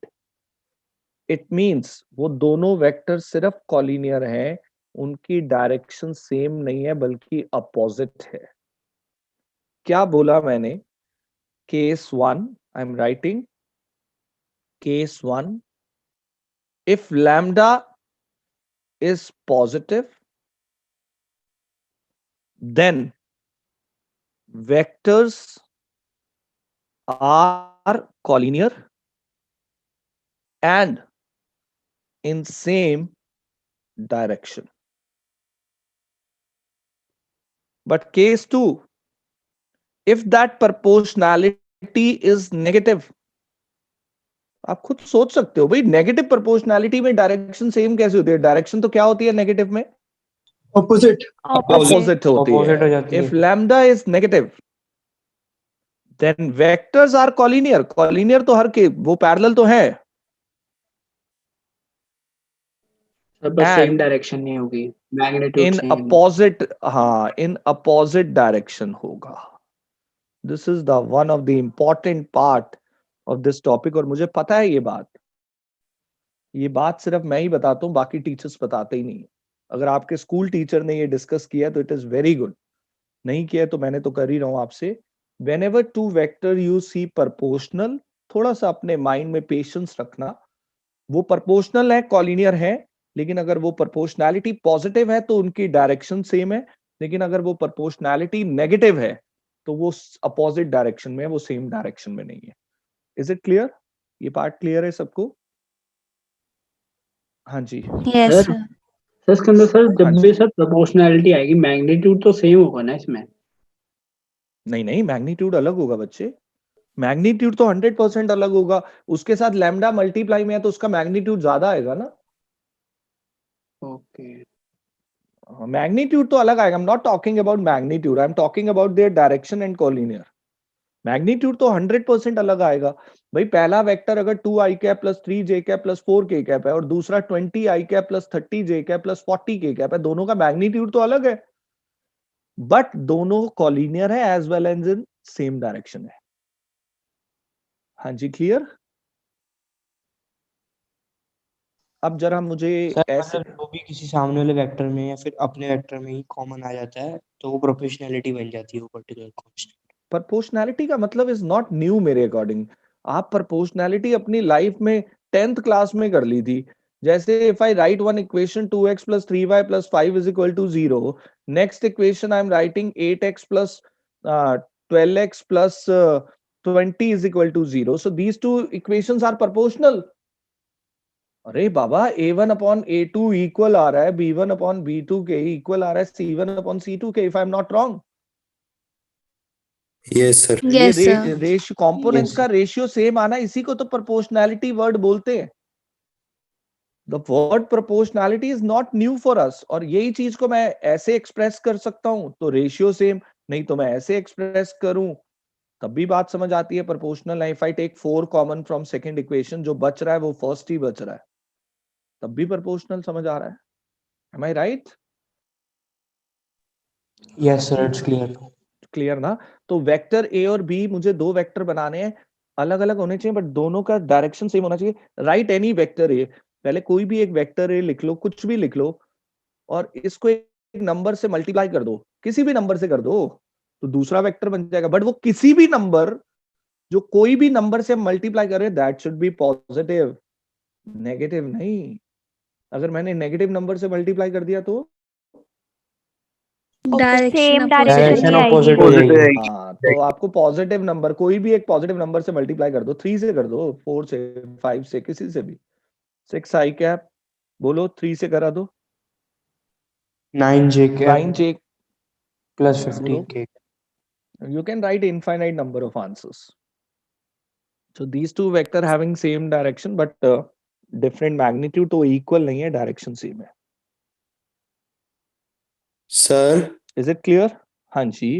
Speaker 1: it means वो दोनों वेक्टर सिर्फ कॉलिनियर हैं, उनकी डायरेक्शन सेम नहीं है बल्कि अपोजिट है। क्या बोला मैंने? Case 1 I am writing case 1, if lambda is positive, then vectors are collinear and in same direction। But case 2, if that proportionality is negative, आप खुद सोच सकते हो भाई, नेगेटिव प्रोपोर्शनैलिटी में डायरेक्शन सेम कैसे होती है? डायरेक्शन तो क्या होती है नेगेटिव में?
Speaker 9: ऑपोजिट।
Speaker 1: अपोजिट होती
Speaker 2: Opposite हो
Speaker 1: है।
Speaker 2: जाती
Speaker 1: इफ
Speaker 2: है।
Speaker 1: Lambda is negative then vectors are collinear. Collinear तो हर के वो पैरेलल तो है,
Speaker 9: बस सेम
Speaker 1: And
Speaker 9: डायरेक्शन नहीं होगी, मैग्नीट्यूड
Speaker 1: इन
Speaker 9: सेम।
Speaker 1: अपोजिट, हाँ, इन अपोजिट डायरेक्शन होगा। This is the one of the important part of this topic. और मुझे पता है ये बात सिर्फ मैं ही बताता हूँ, बाकी टीचर्स बताते ही नहीं है। अगर आपके स्कूल टीचर ने ये डिस्कस किया तो इट इज वेरी गुड, नहीं किया तो मैंने तो कर ही रहा हूं आपसे। whenever two vector you see proportional, थोड़ा सा अपने माइंड में पेशेंस रखना। वो प्रोपोर्शनल है, कॉलिनियर है, लेकिन अगर वो प्रोपोर्शनैलिटी पॉजिटिव है तो उनकी डायरेक्शन सेम है, लेकिन अगर वो प्रोपोर्शनैलिटी नेगेटिव है तो वो अपोजिट डायरेक्शन में है, वो सेम डायरेक्शन में नहीं है। Is it clear? ये पार्ट क्लियर है सबको? हाँ जी।
Speaker 3: Yes,
Speaker 9: sir
Speaker 3: sir.
Speaker 9: सर इसके अंदर सर
Speaker 1: हाँ
Speaker 9: जब
Speaker 1: जी।
Speaker 9: भी सर प्रोपोर्शनैलिटी आएगी, मैग्नीट्यूड तो सेम होगा ना इसमें?
Speaker 1: नहीं, मैग्नीट्यूड अलग होगा बच्चे। मैग्नीट्यूड तो 100% अलग होगा। उसके साथ लैम्डा मल्टीप्लाई में है तो उसका मैग्नीट्यूड ज्यादा आएगा ना।
Speaker 9: ओके।
Speaker 1: मैग्नीट्यूड तो अलग आएगा। I am not talking about magnitude, I am talking about their direction and collinear. Magnitude तो 100% अलग आएगा। भाई पहला वेक्टर अगर 2 i cap plus 3 j cap plus 4 k cap है और दूसरा 20 i cap plus 30 j cap plus 40 k cap है, दोनों का मैग्नीट्यूड तो अलग है, बट दोनों कॉलिनियर है as well as in same direction है। हाँ जी, क्लियर? अब जरा मुझे
Speaker 8: सर
Speaker 1: ऐसे,
Speaker 8: मतलब जो भी किसी सामने वाले वेक्टर में या फिर अपने वेक्टर में ही कॉमन आ जाता है तो वो प्रोपोर्शनैलिटी बन जाती है वो पर्टिकुलर कांस्टेंट।
Speaker 1: प्रोपोर्शनैलिटी का मतलब इज नॉट न्यू मेरे अकॉर्डिंग। आप प्रोपोर्शनैलिटी अपनी लाइफ में 10th क्लास में कर ली थी। जैसे if I write one equation 2x plus 3y plus 5 is equal to 0, next equation I am writing 8x plus 12x plus 20 is equal to 0. So these two equations are proportional. अरे बाबा, a1 upon a2 इक्वल आ रहा है b1 upon b2 के इक्वल आ रहा है c1 upon c2 के, if I am not wrong.
Speaker 5: Yes sir.
Speaker 3: Yes,
Speaker 1: ये
Speaker 3: sir.
Speaker 1: रेशियो कंपोनेंट्स
Speaker 8: Yes,
Speaker 1: का रेशियो सेम आना, इसी को तो प्रोपोर्शनैलिटी वर्ड बोलते हैं। The word proportionality is not new for us. और यही चीज को मैं ऐसे एक्सप्रेस कर सकता हूं तो रेशियो सेम, नहीं तो मैं ऐसे एक्सप्रेस करूं तब भी बात समझ आती है, प्रोपोर्शनल है। If I take 4 common from second equation, जो बच रहा है वो फर्स्ट ही बच रहा है, तब भी प्रोपोर्शनल समझ आ रहा है। Am I right?
Speaker 8: yes sir, it's clear.
Speaker 1: Clear ना? तो वेक्टर ए और बी, मुझे दो वेक्टर बनाने हैं, अलग अलग होने चाहिए बट दोनों का डायरेक्शन सेम होना चाहिए। राइट एनी वेक्टर ए, पहले कोई भी एक वेक्टर ए लिख लो, कुछ भी लिख लो, और इसको एक नंबर से मल्टीप्लाई कर दो, किसी भी नंबर से कर दो तो दूसरा वेक्टर बन जाएगा। बट वो किसी भी नंबर, जो कोई भी नंबर से मल्टीप्लाई कर रहे हैं, that should be positive, negative नहीं। अगर मैंने नेगेटिव नंबर से मल्टीप्लाई कर दिया तो
Speaker 3: direction
Speaker 6: same
Speaker 3: opposite
Speaker 6: direction
Speaker 8: direction
Speaker 6: ही आएगी।
Speaker 8: ऑपोजिट हो
Speaker 5: Opposite
Speaker 8: जाएगी।
Speaker 5: आएगी।
Speaker 1: हाँ, तो आपको पॉजिटिव नंबर, कोई भी एक पॉजिटिव नंबर से मल्टीप्लाई कर दो, 3 से कर दो, 4 से, 5 से, किसी से भी। 6 आई कैप, बोलो 3 से करा दो।
Speaker 8: 9j cap
Speaker 1: 9j
Speaker 8: plus
Speaker 1: बोलो।
Speaker 8: 15k.
Speaker 1: You can write infinite number of answers. So these two vector having same direction but different magnitude, तो equal नहीं है, direction same है।
Speaker 5: Sir
Speaker 1: Is it clear? हाँ जी।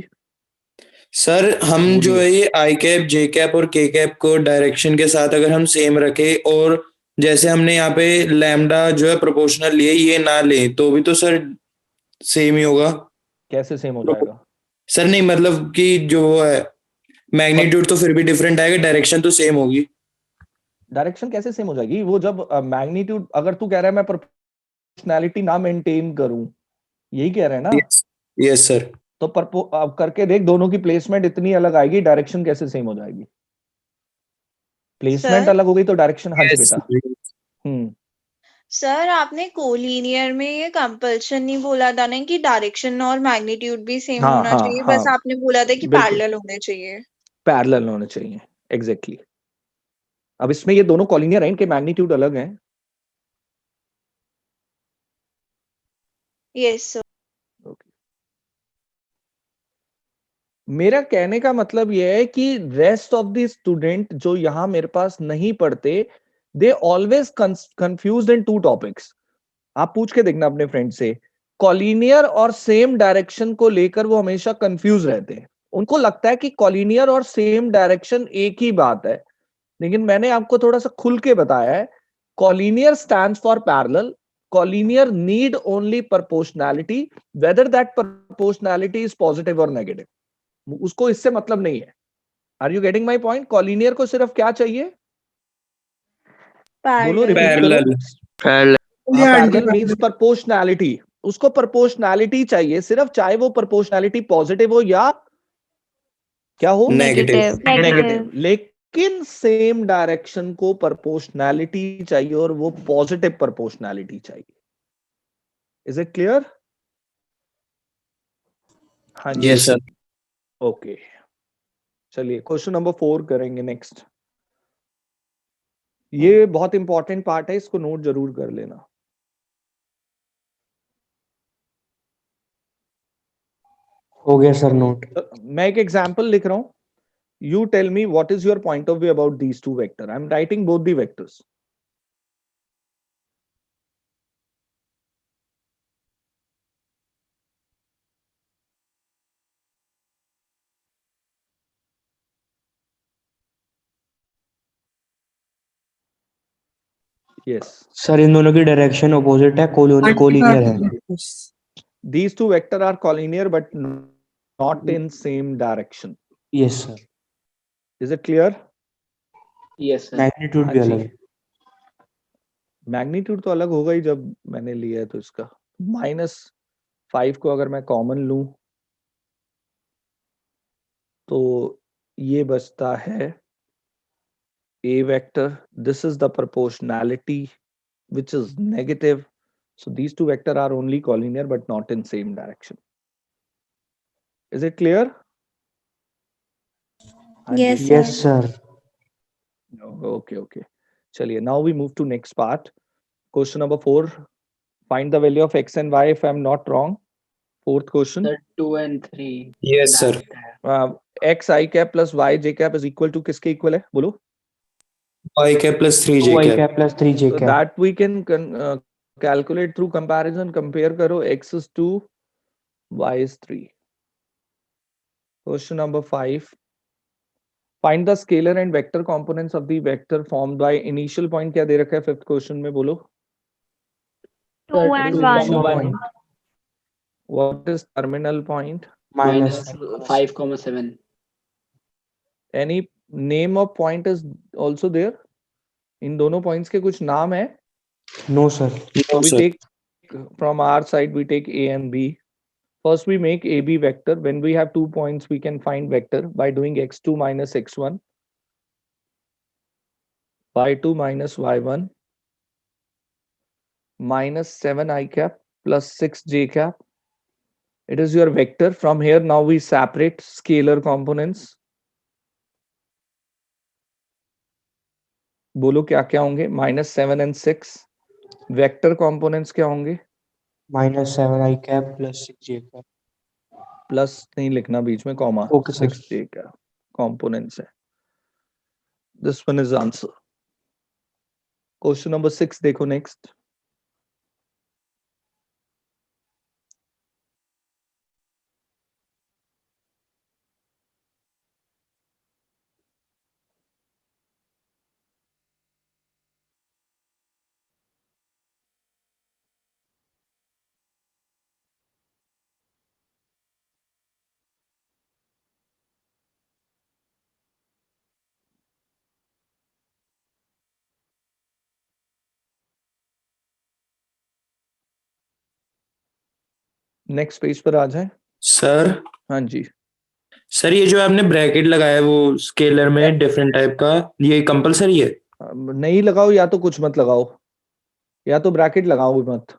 Speaker 5: सर हम जो है ये आई कैप जे कैप और के कैप को डायरेक्शन के साथ अगर हम सेम रखें और जैसे हमने यहाँ पे लैम्डा जो है प्रोपोर्शनल लिए ये ना लें तो भी तो सर सेम ही होगा।
Speaker 1: कैसे सेम हो जाएगा?
Speaker 5: सर नहीं मतलब कि जो है मैग्नीट्यूड तो फिर भी डिफरेंट आएगा, डायरेक्शन तो सेम होगी।
Speaker 1: डायरेक्शन कैसे सेम हो जाएगी? वो जब मैग्नीट्यूड, अगर तू कह रहा है मैं प्रोपोर्शनैलिटी ना मेंटेन करूं, यही कह रहे हैं ना?
Speaker 5: Yes sir.
Speaker 1: तो अब करके देख, दोनों की प्लेसमेंट इतनी अलग आएगी, डायरेक्शन कैसे सेम हो जाएगी? प्लेसमेंट
Speaker 7: सर
Speaker 1: अलग हो गई तो डायरेक्शन। हाँ जी बेटा।
Speaker 7: सर आपने कोलिनियर में ये कंपल्शन नहीं बोला था ना कि डायरेक्शन और मैग्नीट्यूड भी सेम
Speaker 1: हाँ
Speaker 7: होना
Speaker 1: हाँ
Speaker 7: चाहिए,
Speaker 1: हाँ,
Speaker 7: बस आपने बोला था कि
Speaker 1: बिल्कुल
Speaker 7: पैरेलल होने चाहिए।
Speaker 1: पैरेलल होने चाहिए, एग्जैक्टली। अब इसमें ये दोनों कॉलिनियर हैं, इनके मैग्नीट्यूड अलग हैं।
Speaker 7: Yes sir.
Speaker 1: मेरा कहने का मतलब यह है कि रेस्ट ऑफ द स्टूडेंट जो यहां मेरे पास नहीं पढ़ते, they always confused in to topics. आप पूछ के देखना अपने फ्रेंड से, कॉलिनियर और सेम डायरेक्शन को लेकर वो हमेशा कंफ्यूज रहते हैं। उनको लगता है कि कॉलिनियर और सेम डायरेक्शन एक ही बात है, लेकिन मैंने आपको थोड़ा सा खुल के बताया है, collinear stands for parallel, collinear need only proportionality, whether that proportionality is positive और नेगेटिव, उसको इससे मतलब नहीं है। Are you getting my point? Collinear को सिर्फ क्या चाहिए? बोलो, रिपीट करो।
Speaker 2: पैरेलल
Speaker 1: पैरेलल मींस प्रोपोर्शनैलिटी, उसको प्रोपोर्शनैलिटी चाहिए सिर्फ, चाहे वो प्रोपोर्शनैलिटी पॉजिटिव हो या क्या हो,
Speaker 5: नेगेटिव।
Speaker 6: नेगेटिव।
Speaker 1: लेकिन सेम डायरेक्शन को प्रोपोर्शनैलिटी चाहिए और वो पॉजिटिव प्रोपोर्शनैलिटी चाहिए। Is it clear? हाँ जी
Speaker 5: यस सर।
Speaker 1: ओके, चलिए क्वेश्चन नंबर 4 करेंगे नेक्स्ट। ये बहुत इंपॉर्टेंट पार्ट है, इसको नोट जरूर कर लेना।
Speaker 8: हो गया सर नोट।
Speaker 1: मैं एक एग्जांपल लिख रहा हूं, you tell me what is your point of view about these two vector. I am writing both the vectors. Yes,
Speaker 8: sir इन दोनों की डायरेक्शन ऑपोजिट है, कोलिनियर है।
Speaker 1: these two vector are collinear but not in same direction.
Speaker 8: Yes sir.
Speaker 1: Is it clear?
Speaker 9: Yes sir.
Speaker 8: Magnitude भी अलग है।
Speaker 1: मैग्नीट्यूड तो अलग होगा ही जब मैंने लिया है तो इसका -5 को अगर मैं कॉमन लूं तो ये बचता है a vector. This is the proportionality which is negative. So these two vector are only collinear but not in same direction. Is it clear?
Speaker 3: Yes,
Speaker 8: yes sir.
Speaker 1: Okay, okay. Chaliye, now we move to next part. Question number 4. Find the value of x and y if I'm not wrong. Fourth question.
Speaker 9: Sir 2 and 3
Speaker 5: yes sir.
Speaker 1: X I cap plus y j cap is equal to किसके equal है? बोलो.
Speaker 5: I cap plus 3j
Speaker 8: y
Speaker 5: cap.
Speaker 8: cap plus 3j
Speaker 1: So
Speaker 8: cap.
Speaker 1: that we can calculate through comparison. Compare करो, x is 2, y is 3. Question number 5. Find the scalar and vector components of the vector formed by initial point. क्या दे रखा है fifth question में? बोलो.
Speaker 6: 2 and 1.
Speaker 1: What is terminal point?
Speaker 9: -5,7.
Speaker 1: Any name of point is also there? इन दोनों points के कुछ नाम है?
Speaker 8: No sir.
Speaker 1: So we take from our side, we take A and B. First we make AB vector. When we have 2 points, we can find vector by doing x2 minus x1, y2 minus y1, minus 7 I cap plus 6 j cap It is your vector. From here now we separate scalar components. बोलो क्या क्या होंगे? -7 and 6. वेक्टर कंपोनेंट्स क्या होंगे?
Speaker 8: -7 i cap plus 6 j cap.
Speaker 1: Plus नहीं लिखना बीच में, comma.
Speaker 8: Okay, sir.
Speaker 1: 6 j cap components है. This one is answer. Question number 6 देखो next. नेक्स्ट पेज पर आ जाए
Speaker 5: सर।
Speaker 1: हाँ जी
Speaker 5: सर ये जो आपने ब्रैकेट लगाया है वो स्केलर में डिफरेंट टाइप का, ये कंपलसरी है?
Speaker 1: नहीं लगाओ या तो कुछ मत लगाओ, या तो ब्रैकेट लगाओ मत,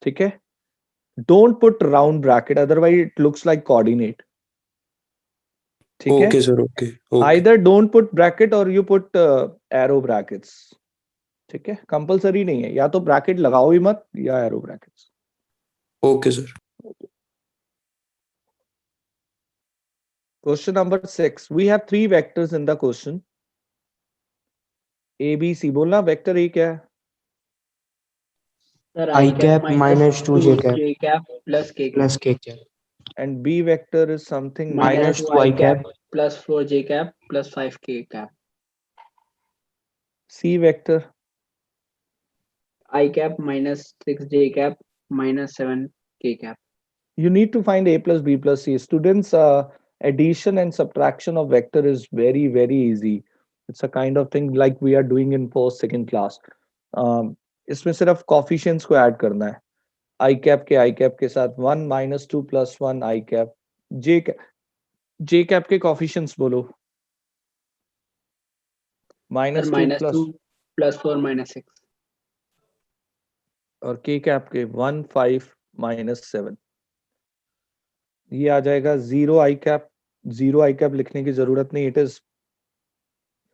Speaker 1: ठीक है? Don't put round bracket otherwise it looks like coordinate, ठीक है?
Speaker 5: Okay sir, okay.
Speaker 1: Either don't put bracket और यू पुट एरो ब्रैकेट्स, ठीक है? कंपलसरी नहीं है, या तो ब्रैकेट लगाओ ही मत या arrow brackets.
Speaker 5: Okay sir.
Speaker 1: Question number 6. We have 3 vectors in the question. A, B, C. बोलना वेक्टर A क्या है?
Speaker 9: Sir,
Speaker 8: I cap minus 2 j cap
Speaker 9: j cap plus k cap.
Speaker 8: plus k cap.
Speaker 1: And B vector is something
Speaker 8: Minus 2 i cap
Speaker 9: plus 4 j cap plus 5 k cap.
Speaker 1: C vector.
Speaker 9: I cap minus 6 j cap minus 7 k cap.
Speaker 1: You need to find A plus B plus C. Students, addition and subtraction of vector is very, very easy. It's a kind of thing like we are doing in first, second class. इसमें सिर्फ coefficients को add करना है. I cap के साथ 1 minus 2 plus 1 I cap. J cap के coefficients बोलो.
Speaker 9: Sir,
Speaker 1: -2 plus
Speaker 9: 2 plus 4 minus 6.
Speaker 1: और K cap के 1 5 minus 7. ये आ जाएगा 0 I cap लिखने की जरूरत नहीं. It is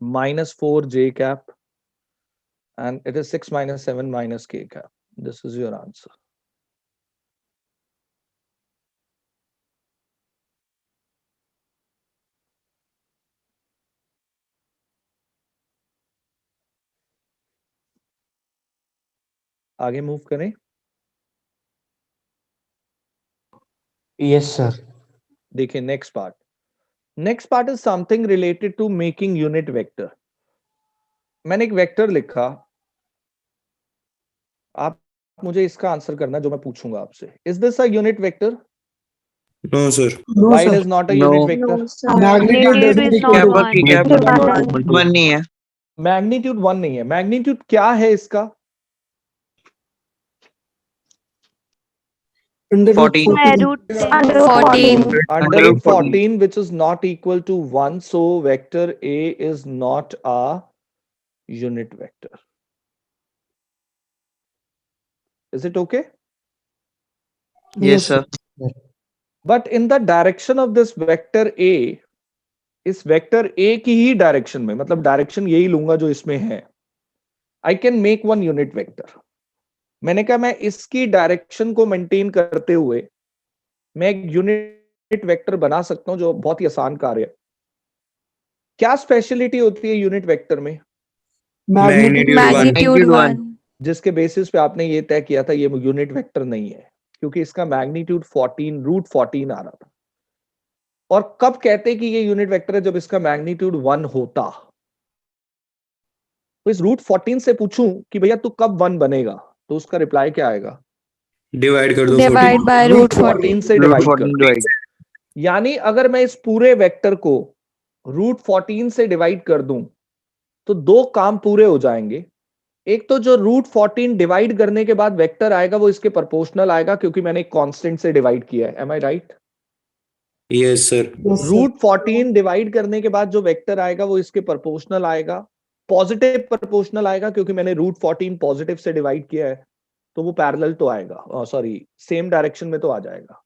Speaker 1: -4 J cap and it is 6 minus 7 minus K cap. This is your answer. आगे मूव करें.
Speaker 8: Yes, sir.
Speaker 1: देखिए next part is something related to making unit vector. मैंने एक वेक्टर लिखा, आप मुझे इसका आंसर करना जो मैं पूछूंगा आपसे. Is this a unit vector?
Speaker 5: No sir.
Speaker 1: Why it is not a unit vector?
Speaker 6: Magnitude is not 1.
Speaker 10: 1 नहीं है।
Speaker 1: मैग्नीट्यूड 1 नहीं है. मैग्नीट्यूड क्या है इसका?
Speaker 10: 14
Speaker 1: under root 14, which is not equal to 1. So vector A is not a unit vector. Is it okay?
Speaker 10: Yes, sir.
Speaker 1: But in the direction of this vector A, इस वेक्टर A की ही डायरेक्शन में, मतलब डायरेक्शन यही लूंगा जो इसमें है, I can make one unit vector. मैंने कहा मैं इसकी डायरेक्शन को मेंटेन करते हुए मैं एक यूनिट वेक्टर बना सकता हूं, जो बहुत ही आसान कार्य है. क्या स्पेशलिटी होती है यूनिट वेक्टर में?
Speaker 3: मैग्नीट्यूड 1.
Speaker 1: जिसके बेसिस पे आपने ये तय किया था ये यूनिट वेक्टर नहीं है, क्योंकि इसका मैग्नीट्यूड 14 रूट 14 आ रहा था. और कब कहते कि ये यूनिट वेक्टर है? जब इसका मैग्नीट्यूड 1 होता. तो इस रूट 14 से पूछूं कि भैया तू कब 1 बनेगा, तो उसका रिप्लाई क्या आएगा?
Speaker 5: डिवाइड कर दो,
Speaker 3: डिवाइड बाय रूट 14
Speaker 1: से डिवाइड कर. यानी अगर मैं इस पूरे वेक्टर को रूट 14 से डिवाइड कर दूं तो 2 काम पूरे हो जाएंगे. एक तो जो रूट 14 डिवाइड करने के बाद वेक्टर आएगा वो इसके प्रोपोर्शनल आएगा, क्योंकि मैंने एक कांस्टेंट से डिवाइड किया है. Am I right?
Speaker 5: Yes sir.
Speaker 1: Root 14 divide करने के बाद जो वेक्टर आएगा वो इसके प्रोपोर्शनल आएगा, पॉजिटिव प्रोपोर्शनल आएगा, क्योंकि मैंने रूट 14 पॉजिटिव से डिवाइड किया है, तो वो पैरेलल तो आएगा, सॉरी सेम डायरेक्शन में तो आ जाएगा.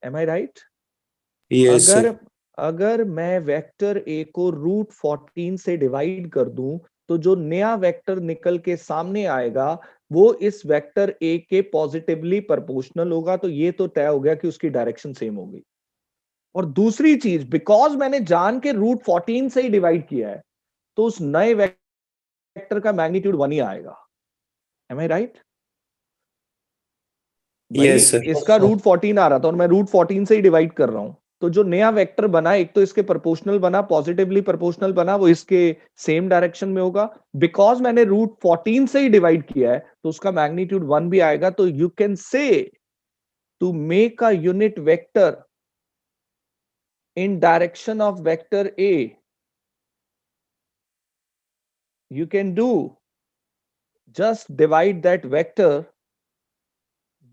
Speaker 1: M I right?
Speaker 5: यस
Speaker 1: अगर
Speaker 5: सर।
Speaker 1: अगर मैं वेक्टर ए को रूट 14 से डिवाइड कर दूं तो जो नया वेक्टर निकल के सामने आएगा वो इस वेक्टर ए के पॉजिटिवली प्रोपोर्शनल होगा। तो ये तो तय हो गया कि उसकी डायरेक्शन सेम होगी। और दूसरी चीज, बिकॉज मैंने जान के रूट 14 से ही डिवाइड किया है तो उस नए वेक्टर का मैग्नीट्यूड 1 ही आएगा। M I right? भाई
Speaker 5: यस सर।
Speaker 1: इसका रूट 14 आ रहा था और मैं रूट 14 से ही डिवाइड कर रहा हूं, तो जो नया वेक्टर बना, एक तो इसके प्रोपोर्शनल बना, पॉजिटिवली प्रोपोर्शनल बना, वो इसके सेम डायरेक्शन में होगा। बिकॉज मैंने रूट 14 से ही डिवाइड किया है तो उसका मैग्नीट्यूड 1 भी आएगा। तो you can say to make a unit vector in direction of vector A, you can do just divide that vector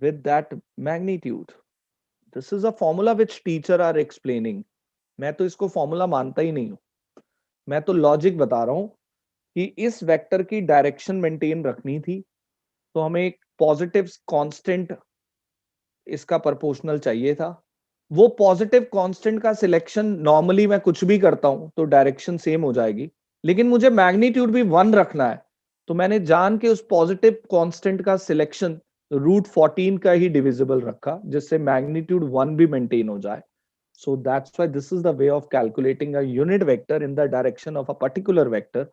Speaker 1: with that magnitude. This is a formula which teacher are explaining. मैं तो इसको फॉर्मूला मानता ही नहीं हूं, मैं तो लॉजिक बता रहा हूं कि इस वेक्टर की डायरेक्शन मेंटेन रखनी थी तो हमें एक पॉजिटिव कांस्टेंट इसका प्रोपोर्शनल चाहिए था। वो पॉजिटिव कांस्टेंट का सिलेक्शन नॉर्मली मैं कुछ भी करता हूं तो डायरेक्शन सेम हो जाएगी, लेकिन मुझे मैग्नीट्यूड भी 1 रखना है। तो मैंने जान के उस पॉजिटिव कांस्टेंट का सिलेक्शन रूट 14 का ही डिविजिबल रखा जिससे मैग्नीट्यूड 1 भी मेंटेन हो जाए। So that's why this is the way of calculating a unit vector in the direction of a particular vector.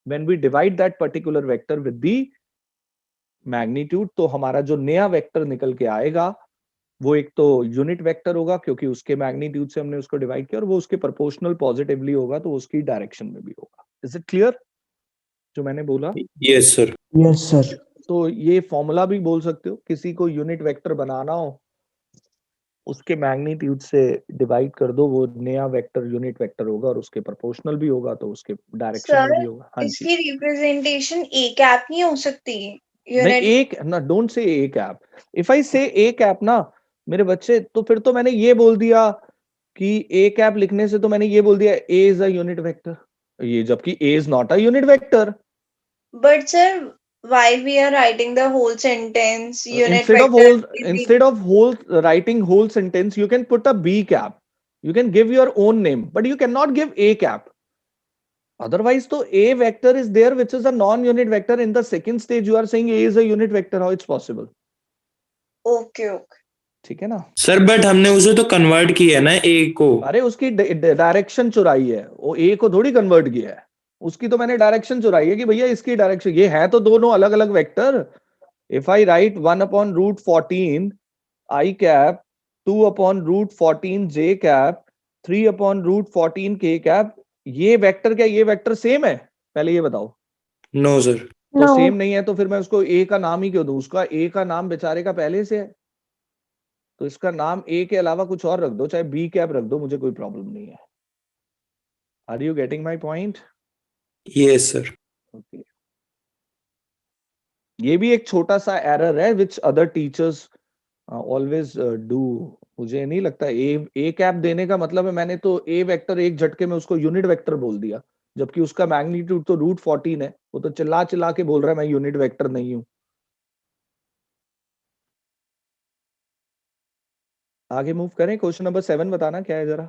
Speaker 1: When we divide that particular vector with the magnitude तो हमारा जो नया वेक्टर निकल के आएगा वो एक तो यूनिट वेक्टर होगा क्योंकि उसके मैग्नीट्यूड से हमने उसको डिवाइड किया, और वो उसके प्रोपोर्शनल पॉजिटिवली होगा तो उसकी डायरेक्शन में भी होगा। इज इट क्लियर जो मैंने बोला?
Speaker 5: Yes sir.
Speaker 8: Yes sir.
Speaker 1: तो ये फॉर्मूला भी बोल सकते हो, किसी को यूनिट वेक्टर बनाना हो उसके मैग्नीट्यूड से डिवाइड कर दो, वो नया वेक्टर यूनिट वेक्टर होगा और उसके प्रोपोर्शनल भी होगा तो उसके डायरेक्शन में
Speaker 7: सर
Speaker 1: भी होगा। हाँ जी।
Speaker 7: इसकी रिप्रेजेंटेशन ए कैप नहीं हो सकती?
Speaker 1: नहीं,
Speaker 7: यूनिट
Speaker 1: एक ना, don't say A cap. If I से ए कैप ना मेरे बच्चे, तो फिर तो मैंने ये बोल दिया कि ए कैप लिखने से तो मैंने ये बोल दिया a is a unit vector, ये जबकि a is not a unit vector.
Speaker 7: But sir, while we are writing the whole sentence, unit
Speaker 1: Instead of
Speaker 7: vector
Speaker 1: whole,
Speaker 7: is
Speaker 1: instead of whole writing whole sentence, you can put a B cap. You can give your own name, but you cannot give A cap. Otherwise, तो A vector is there, which is a non-unit vector. In the second stage, you are saying A is a unit vector. How it's possible?
Speaker 7: okay, okay.
Speaker 1: ठीक है ना
Speaker 5: सर बट हमने उसे तो कन्वर्ट किया है ना ए को।
Speaker 1: अरे उसकी डायरेक्शन चुराई है, वो ए को थोड़ी कन्वर्ट किया है, उसकी तो मैंने डायरेक्शन चुराई है कि भैया इसकी डायरेक्शन, ये है तो दोनों अलग अलग vector. If I write 1 upon root 14 I cap, 2 upon root 14 J cap, 3 upon root 14 K cap, ये वेक्टर क्या ये वेक्टर सेम है? पहले ये बताओ।
Speaker 5: No sir.
Speaker 1: तो सेम नहीं है तो फिर मैं उसको ए का नाम ही क्यों दूं? उसका ए का नाम बेचारे का पहले से है, तो इसका नाम ए के अलावा कुछ और रख दो, चाहे बी कैप रख दो, मुझे कोई प्रॉब्लम नहीं है। Are you getting my point?
Speaker 5: Yes sir.
Speaker 1: Okay, ये भी एक छोटा सा एरर है which other teachers always do. मुझे नहीं लगता ए कैप देने का मतलब है मैंने तो ए वेक्टर एक झटके में उसको यूनिट वेक्टर बोल दिया, जबकि उसका मैग्नीट्यूड तो रूट 14 है। वो तो चिल्ला चिल्ला के बोल रहा है मैं यूनिट वेक्टर नहीं हूं। आगे मूव करें, क्वेश्चन नंबर 7 बताना क्या है जरा।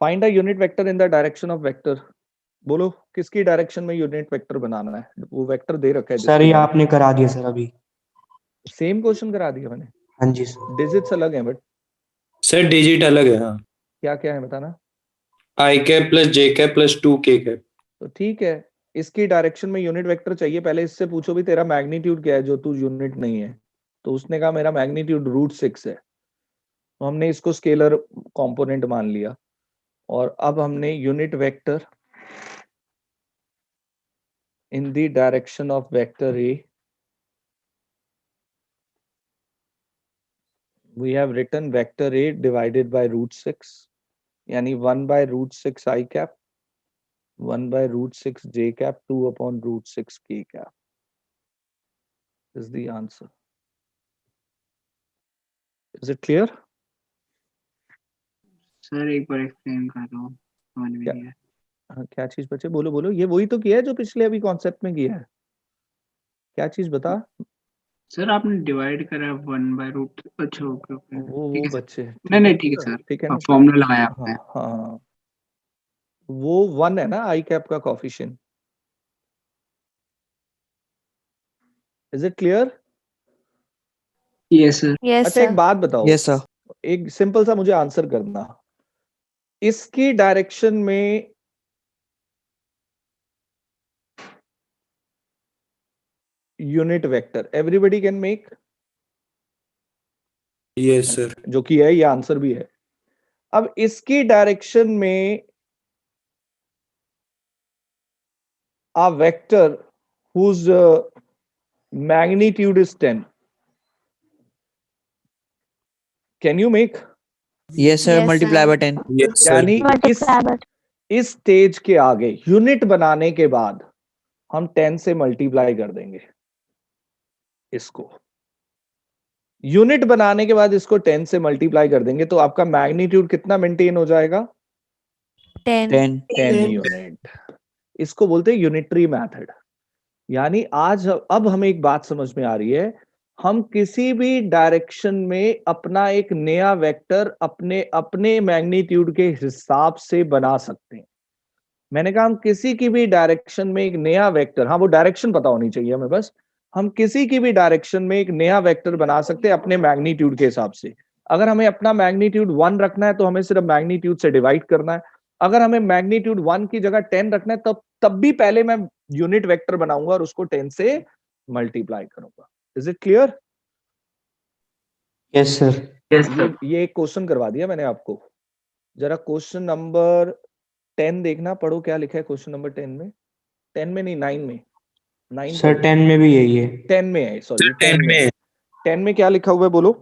Speaker 1: Find a unit vector in the direction of vector. बोलो किसकी डायरेक्शन में यूनिट वेक्टर बनाना है? वो वेक्टर दे रखा है
Speaker 8: सर ये आपने करा दिया सर अभी।
Speaker 1: सेम क्वेश्चन करा दिया मैंने।
Speaker 8: हाँ जी सर।
Speaker 1: डिजिट्स अलग हैं बट
Speaker 5: सर डिजिट अलग है। हाँ,
Speaker 1: क्या क्या है बताना।
Speaker 5: आई कैप प्लस जे कैप प्लस 2 के कैप।
Speaker 1: तो ठीक है, इसकी डायरेक्शन में यूनिट वेक्टर चाहिए, पहले इससे पूछो भी तेरा मैग्नीट्यूड क्या है जो तू यूनिट नहीं है। तो उसने कहा मेरा मैग्नीट्यूड रूट 6 है, तो हमने इसको स्केलर कंपोनेंट मान लिया। और अब हमने unit vector in the direction of vector A, we have written vector A divided by root 6, यानी 1 by root 6 I cap, 1 by root 6 j cap, 2 upon root 6 k cap is the answer. Is it clear?
Speaker 9: Sir एक बार एक्सप्लेन कर दो, समझ में नहीं आया।
Speaker 1: हाँ, क्या चीज बचे? बोलो बोलो, ये वही तो किया है जो पिछले अभी कॉन्सेप्ट में किया है। क्या चीज बता?
Speaker 9: सर आपने डिवाइड करा 1/√। अच्छा ओके ओके ठीक
Speaker 1: वो
Speaker 9: है सर।
Speaker 1: बच्चे
Speaker 9: नहीं ठीक है सर।
Speaker 1: ठीक है ना?
Speaker 9: फॉर्मूला लगाया आपने।
Speaker 1: हाँ हाँ, वो 1 है ना आई कैप का coefficient. Is it clear?
Speaker 9: Yes sir.
Speaker 3: Yes,
Speaker 1: अच्छा एक
Speaker 3: sir.
Speaker 1: बात बताओ,
Speaker 10: Yes, sir.
Speaker 1: एक सिंपल सा मुझे आंसर करना, इसकी डायरेक्शन में unit vector everybody can make,
Speaker 5: yes sir.
Speaker 1: जो कि है, ये आंसर भी है। अब इसकी डायरेक्शन में a vector whose magnitude is 10, can you make?
Speaker 10: Yes, sir.
Speaker 3: Yes,
Speaker 10: Multiply
Speaker 3: sir.
Speaker 10: by 10.
Speaker 5: Yes sir.
Speaker 1: यानी इस स्टेज के आगे यूनिट बनाने के बाद हम 10 से मल्टीप्लाई कर देंगे इसको। यूनिट बनाने के बाद इसको 10 से मल्टीप्लाई कर देंगे तो आपका मैग्नीट्यूड कितना मेंटेन हो जाएगा?
Speaker 3: 10.
Speaker 10: 10.
Speaker 1: 10 यूनिट। इसको बोलते हैं यूनिटरी मेथड। यानी आज अब हमें एक बात समझ में आ रही है, हम किसी भी डायरेक्शन में अपना एक नया वेक्टर अपने अपने मैग्नीट्यूड के हिसाब से बना सकते हैं। मैंने कहा हम किसी की भी डायरेक्शन में एक नया वेक्टर, हाँ वो डायरेक्शन पता होनी चाहिए हमें बस, हम किसी की भी डायरेक्शन में एक नया वेक्टर बना सकते हैं अपने मैग्नीट्यूड के हिसाब से। अगर हमें अपना मैग्नीट्यूड 1 रखना है तो हमें सिर्फ मैग्नीट्यूड से डिवाइड करना है। अगर हमें मैग्नीट्यूड 1 की जगह 10 रखना है तब भी पहले मैं यूनिट वेक्टर बनाऊंगा और उसको 10 से मल्टीप्लाई करूंगा। Is it clear?
Speaker 8: Yes sir.
Speaker 9: Yes sir.
Speaker 1: ये एक क्वेश्चन करवा दिया मैंने आपको। जरा क्वेश्चन नंबर 10 देखना, पढ़ो क्या लिखा है क्वेश्चन नंबर 10 में। 10 में नहीं 9 में। 9
Speaker 8: सर 10 में भी यही है।
Speaker 1: 10 में है, सॉरी
Speaker 5: सर 10 में
Speaker 1: 10 में क्या लिखा हुआ है बोलो?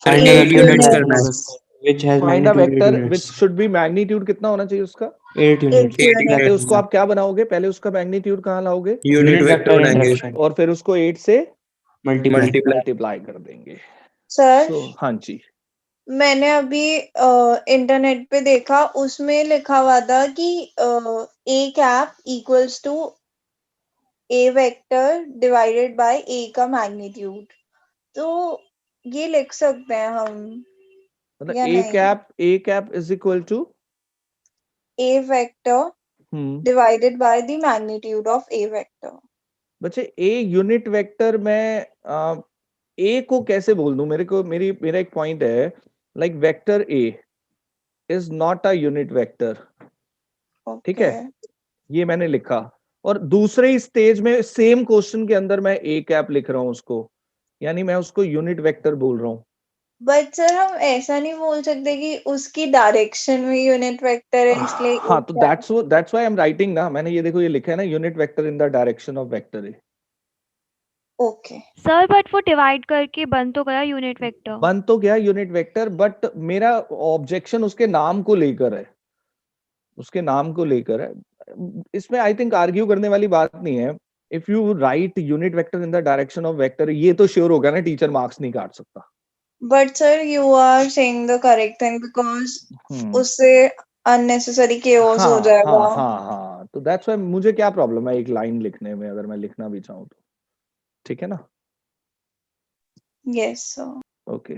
Speaker 5: Sir
Speaker 8: Find a
Speaker 5: 8
Speaker 8: vector
Speaker 5: units
Speaker 8: that
Speaker 5: करना है।
Speaker 8: which has
Speaker 1: find a
Speaker 8: magnitude 8
Speaker 1: vector which
Speaker 8: units.
Speaker 1: Should be magnitude कितना होना चाहिए उसका?
Speaker 8: 8 units.
Speaker 7: 8 units.
Speaker 1: पहले उसको आप क्या बनाओगे? पहले उसका मैग्नीट्यूड कहाँ लाओगे?
Speaker 5: Unit
Speaker 8: Unit
Speaker 5: vector
Speaker 8: vector in
Speaker 5: बनाएंगे।
Speaker 8: direction.
Speaker 1: और फिर उसको 8 से
Speaker 8: Multiply.
Speaker 1: मल्टीप्लाई कर देंगे।
Speaker 7: सर
Speaker 1: हाँ जी,
Speaker 7: मैंने अभी इंटरनेट पे देखा, उसमें लिखा हुआ था कि a cap equals to a vector divided by a का मैग्नीट्यूड। तो ये लिख सकते हैं हम
Speaker 1: मतलब
Speaker 7: या नहीं?
Speaker 1: A cap is equal to
Speaker 7: a vector divided by the magnitude of a vector.
Speaker 1: बच्चे ए यूनिट वेक्टर में ए को कैसे बोल दूं? मेरा एक पॉइंट है, like vector A is not a unit vector. ठीक है, ये मैंने लिखा। और दूसरे स्टेज में सेम क्वेश्चन के अंदर मैं ए कैप लिख रहा हूं उसको, यानी मैं उसको यूनिट वेक्टर बोल रहा हूँ।
Speaker 7: बट सर हम ऐसा नहीं बोल सकते कि उसकी डायरेक्शन में यूनिट वेक्टर है इसलिए
Speaker 1: हाँ, तो that's why I am writing ना। मैंने ये देखो ये लिखा है ना, unit vector in the direction of vector A.
Speaker 7: Okay
Speaker 6: sir but वो डिवाइड करके बन तो गया यूनिट वेक्टर।
Speaker 1: बन तो गया यूनिट वेक्टर, बट मेरा ऑब्जेक्शन उसके नाम को लेकर है, उसके नाम को लेकर है। इसमें आई थिंक आर्ग्यू करने वाली बात नहीं है। If you right unit vector in the direction of vector, ये तो श्योर होगा ना टीचर मार्क्स नहीं काट सकता।
Speaker 7: But sir you are saying the correct thing because उससे अननेसेसरी केओस हो जाएगा।
Speaker 1: हाँ, तो दैट्स व्हाई मुझे क्या प्रॉब्लम है एक लाइन लिखने में, अगर मैं लिखना भी चाहूँ तो। ठीक है ना?
Speaker 7: Yes sir.
Speaker 1: Okay,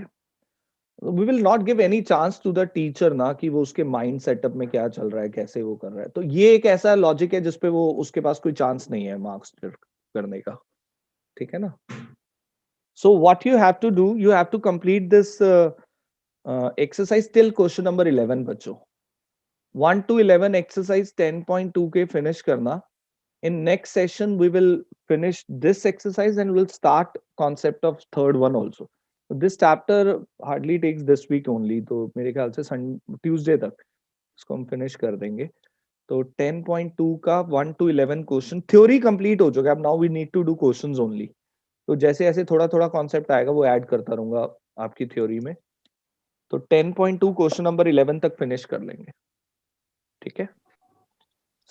Speaker 1: we will not give any chance to the teacher ना कि वो उसके माइंड सेटअप में क्या चल रहा है, कैसे वो कर रहा है। तो ये एक ऐसा लॉजिक है जिसपे वो उसके पास कोई चांस नहीं है मार्क्स करने का। ठीक है ना? So what you have to do, you have to complete this exercise till question number 11 बच्चों। 1 to 11 एक्सरसाइज 10.2 के फिनिश करना। In next session we will finish this exercise and we'll start concept of third one also. So this chapter hardly takes this week only, तो मेरे ख्याल से Tuesday तक इसको हम finish कर देंगे। तो 10.2 का 1 to 11 क्वेश्चन थ्योरी कंप्लीट हो चुका है। अब now we need to do questions only. तो जैसे ऐसे थोड़ा थोड़ा कॉन्सेप्ट आएगा वो ऐड करता रहूंगा आपकी थ्योरी में। तो 10.2 क्वेश्चन नंबर 11 तक फिनिश कर लेंगे। ठीक है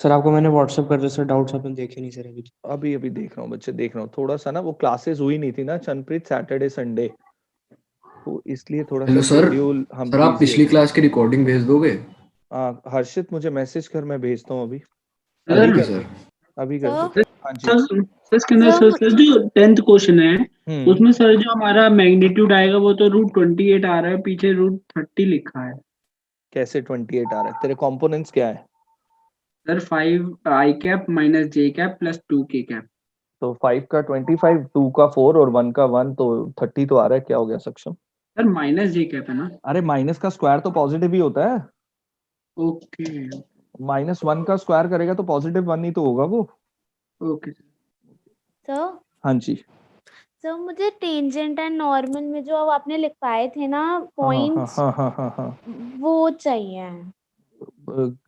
Speaker 8: सर आपको मैंने व्हाट्सएप कर दिया सर, डाउट्स आपने देखे नहीं सर अभी तो।
Speaker 1: अभी देख रहा हूँ बच्चे, देख रहा हूँ। थोड़ा सा ना वो क्लासेस हुई नहीं थी ना चनप्रीत, सैटरडे संडे, तो इसलिए थोड़ा सा शेड्यूल हम
Speaker 11: सर आप पिछली क्लास की रिकॉर्डिंग भेज दोगे?
Speaker 1: हर्षित मुझे मैसेज कर, मैं भेजता हूँ अभी।
Speaker 11: सर
Speaker 1: अभी कर दो। हाँ जी।
Speaker 4: सर इसके अंदर सर जो 10th क्वेश्चन है उसमें सर जो हमारा मैग्नीट्यूड आएगा वो तो √28 आ रहा है, पीछे √30 लिखा है।
Speaker 1: कैसे 28 आ रहा है? तेरे कंपोनेंट्स क्या है?
Speaker 4: Sir 5 I cap minus J cap plus 2 K cap.
Speaker 1: तो 5 का 25, 2 का 4 और 1 का 1, तो 30 तो आ रहा है। क्या हो गया सक्षम?
Speaker 4: सर माइनस J कैप है ना?
Speaker 1: अरे माइनस का स्क्वायर तो पॉजिटिव ही होता है।
Speaker 4: ओके
Speaker 1: -1 का स्क्वायर करेगा तो +1 ही तो होगा वो।
Speaker 4: ओके
Speaker 3: सर
Speaker 1: हाँ जी।
Speaker 3: सर मुझे टेंजेंट एंड नॉर्मल में जो अब आपने लिखवाए थे ना
Speaker 1: हाँ
Speaker 3: पॉइंट्स,
Speaker 1: हाँ हाँ हाँ हाँ।
Speaker 3: वो चाहिए।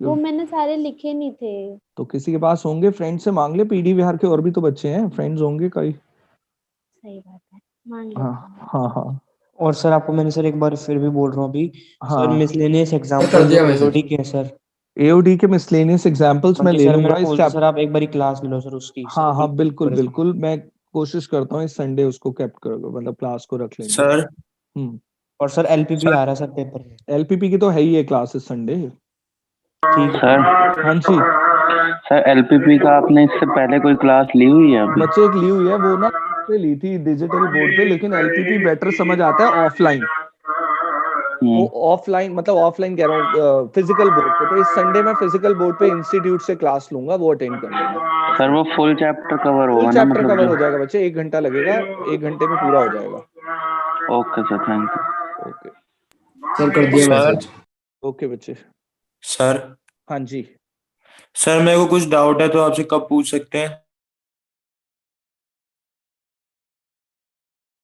Speaker 3: वो मैंने सारे लिखे नहीं थे।
Speaker 1: तो किसी के पास होंगे, फ्रेंड से मांग ले। पीडी बिहार के और भी तो बच्चे हैं, फ्रेंड्स होंगे कई।
Speaker 3: सही बात है, मांग लेते
Speaker 1: हाँ
Speaker 3: हैं।
Speaker 1: हाँ हाँ
Speaker 8: और सर आपको मैंने सर एक बार फिर भी बोल रहा हूँ अभी, सर
Speaker 1: हाँ।
Speaker 8: मिसलेनियस
Speaker 11: कर
Speaker 8: एग्जांपल
Speaker 11: दिया
Speaker 8: जो
Speaker 11: मैसेज।
Speaker 8: AOD के हैं सर,
Speaker 1: एओडी के मिसलेनियस एग्जांपल्स मैं
Speaker 8: बाकी
Speaker 1: ले
Speaker 8: सर
Speaker 1: लूंगा
Speaker 8: मैंने
Speaker 1: इस
Speaker 8: बोलता सर आप एक बारी क्लास ले लो सर उसकी।
Speaker 1: हाँ
Speaker 8: सर
Speaker 1: हाँ बिल्कुल
Speaker 8: परेशान।
Speaker 1: बिल्कुल, मैं कोशिश करता हूँ इस संडे उसको कैप्ट कर, मतलब क्लास को रख लेंगे।
Speaker 5: सर
Speaker 8: और सर LPP आ रहा है सर पेपर में।
Speaker 1: एलपीपी की तो है ही है क्लास इस संडे।
Speaker 8: ठीक है
Speaker 2: सर
Speaker 1: हाँ जी।
Speaker 2: सर एलपीपी का आपने इससे पहले कोई क्लास ली हुई है अभी?
Speaker 1: बच्चे एक ली हुई है, वो ना से ली थी डिजिटल बोर्ड पे, लेकिन एलपीपी बेटर समझ आता है ऑफलाइन। वो ऑफलाइन मतलब ऑफलाइन कह रहा हूँ, फिजिकल बोर्ड पे। तो इस संडे मैं फिजिकल बोर्ड पे इंस्टीट्यूट से क्लास लूंगा, वो अटेंड कर लेना।
Speaker 2: सर वो फुल चैप्टर कवर
Speaker 1: फुल
Speaker 2: होगा ना,
Speaker 1: चैप्टर
Speaker 2: मतलब
Speaker 1: कवर
Speaker 2: जो?
Speaker 1: हो जाएगा बच्चे, 1 घंटा लगेगा, 1 घंटे में पूरा हो जाएगा।
Speaker 2: Okay sir, thank you.
Speaker 1: Okay
Speaker 11: sir कर दिया मैसेज।
Speaker 1: ओके बच्चे।
Speaker 5: सर
Speaker 1: हाँ जी।
Speaker 5: सर मेरे को कुछ डाउट है तो आपसे कब पूछ सकते हैं?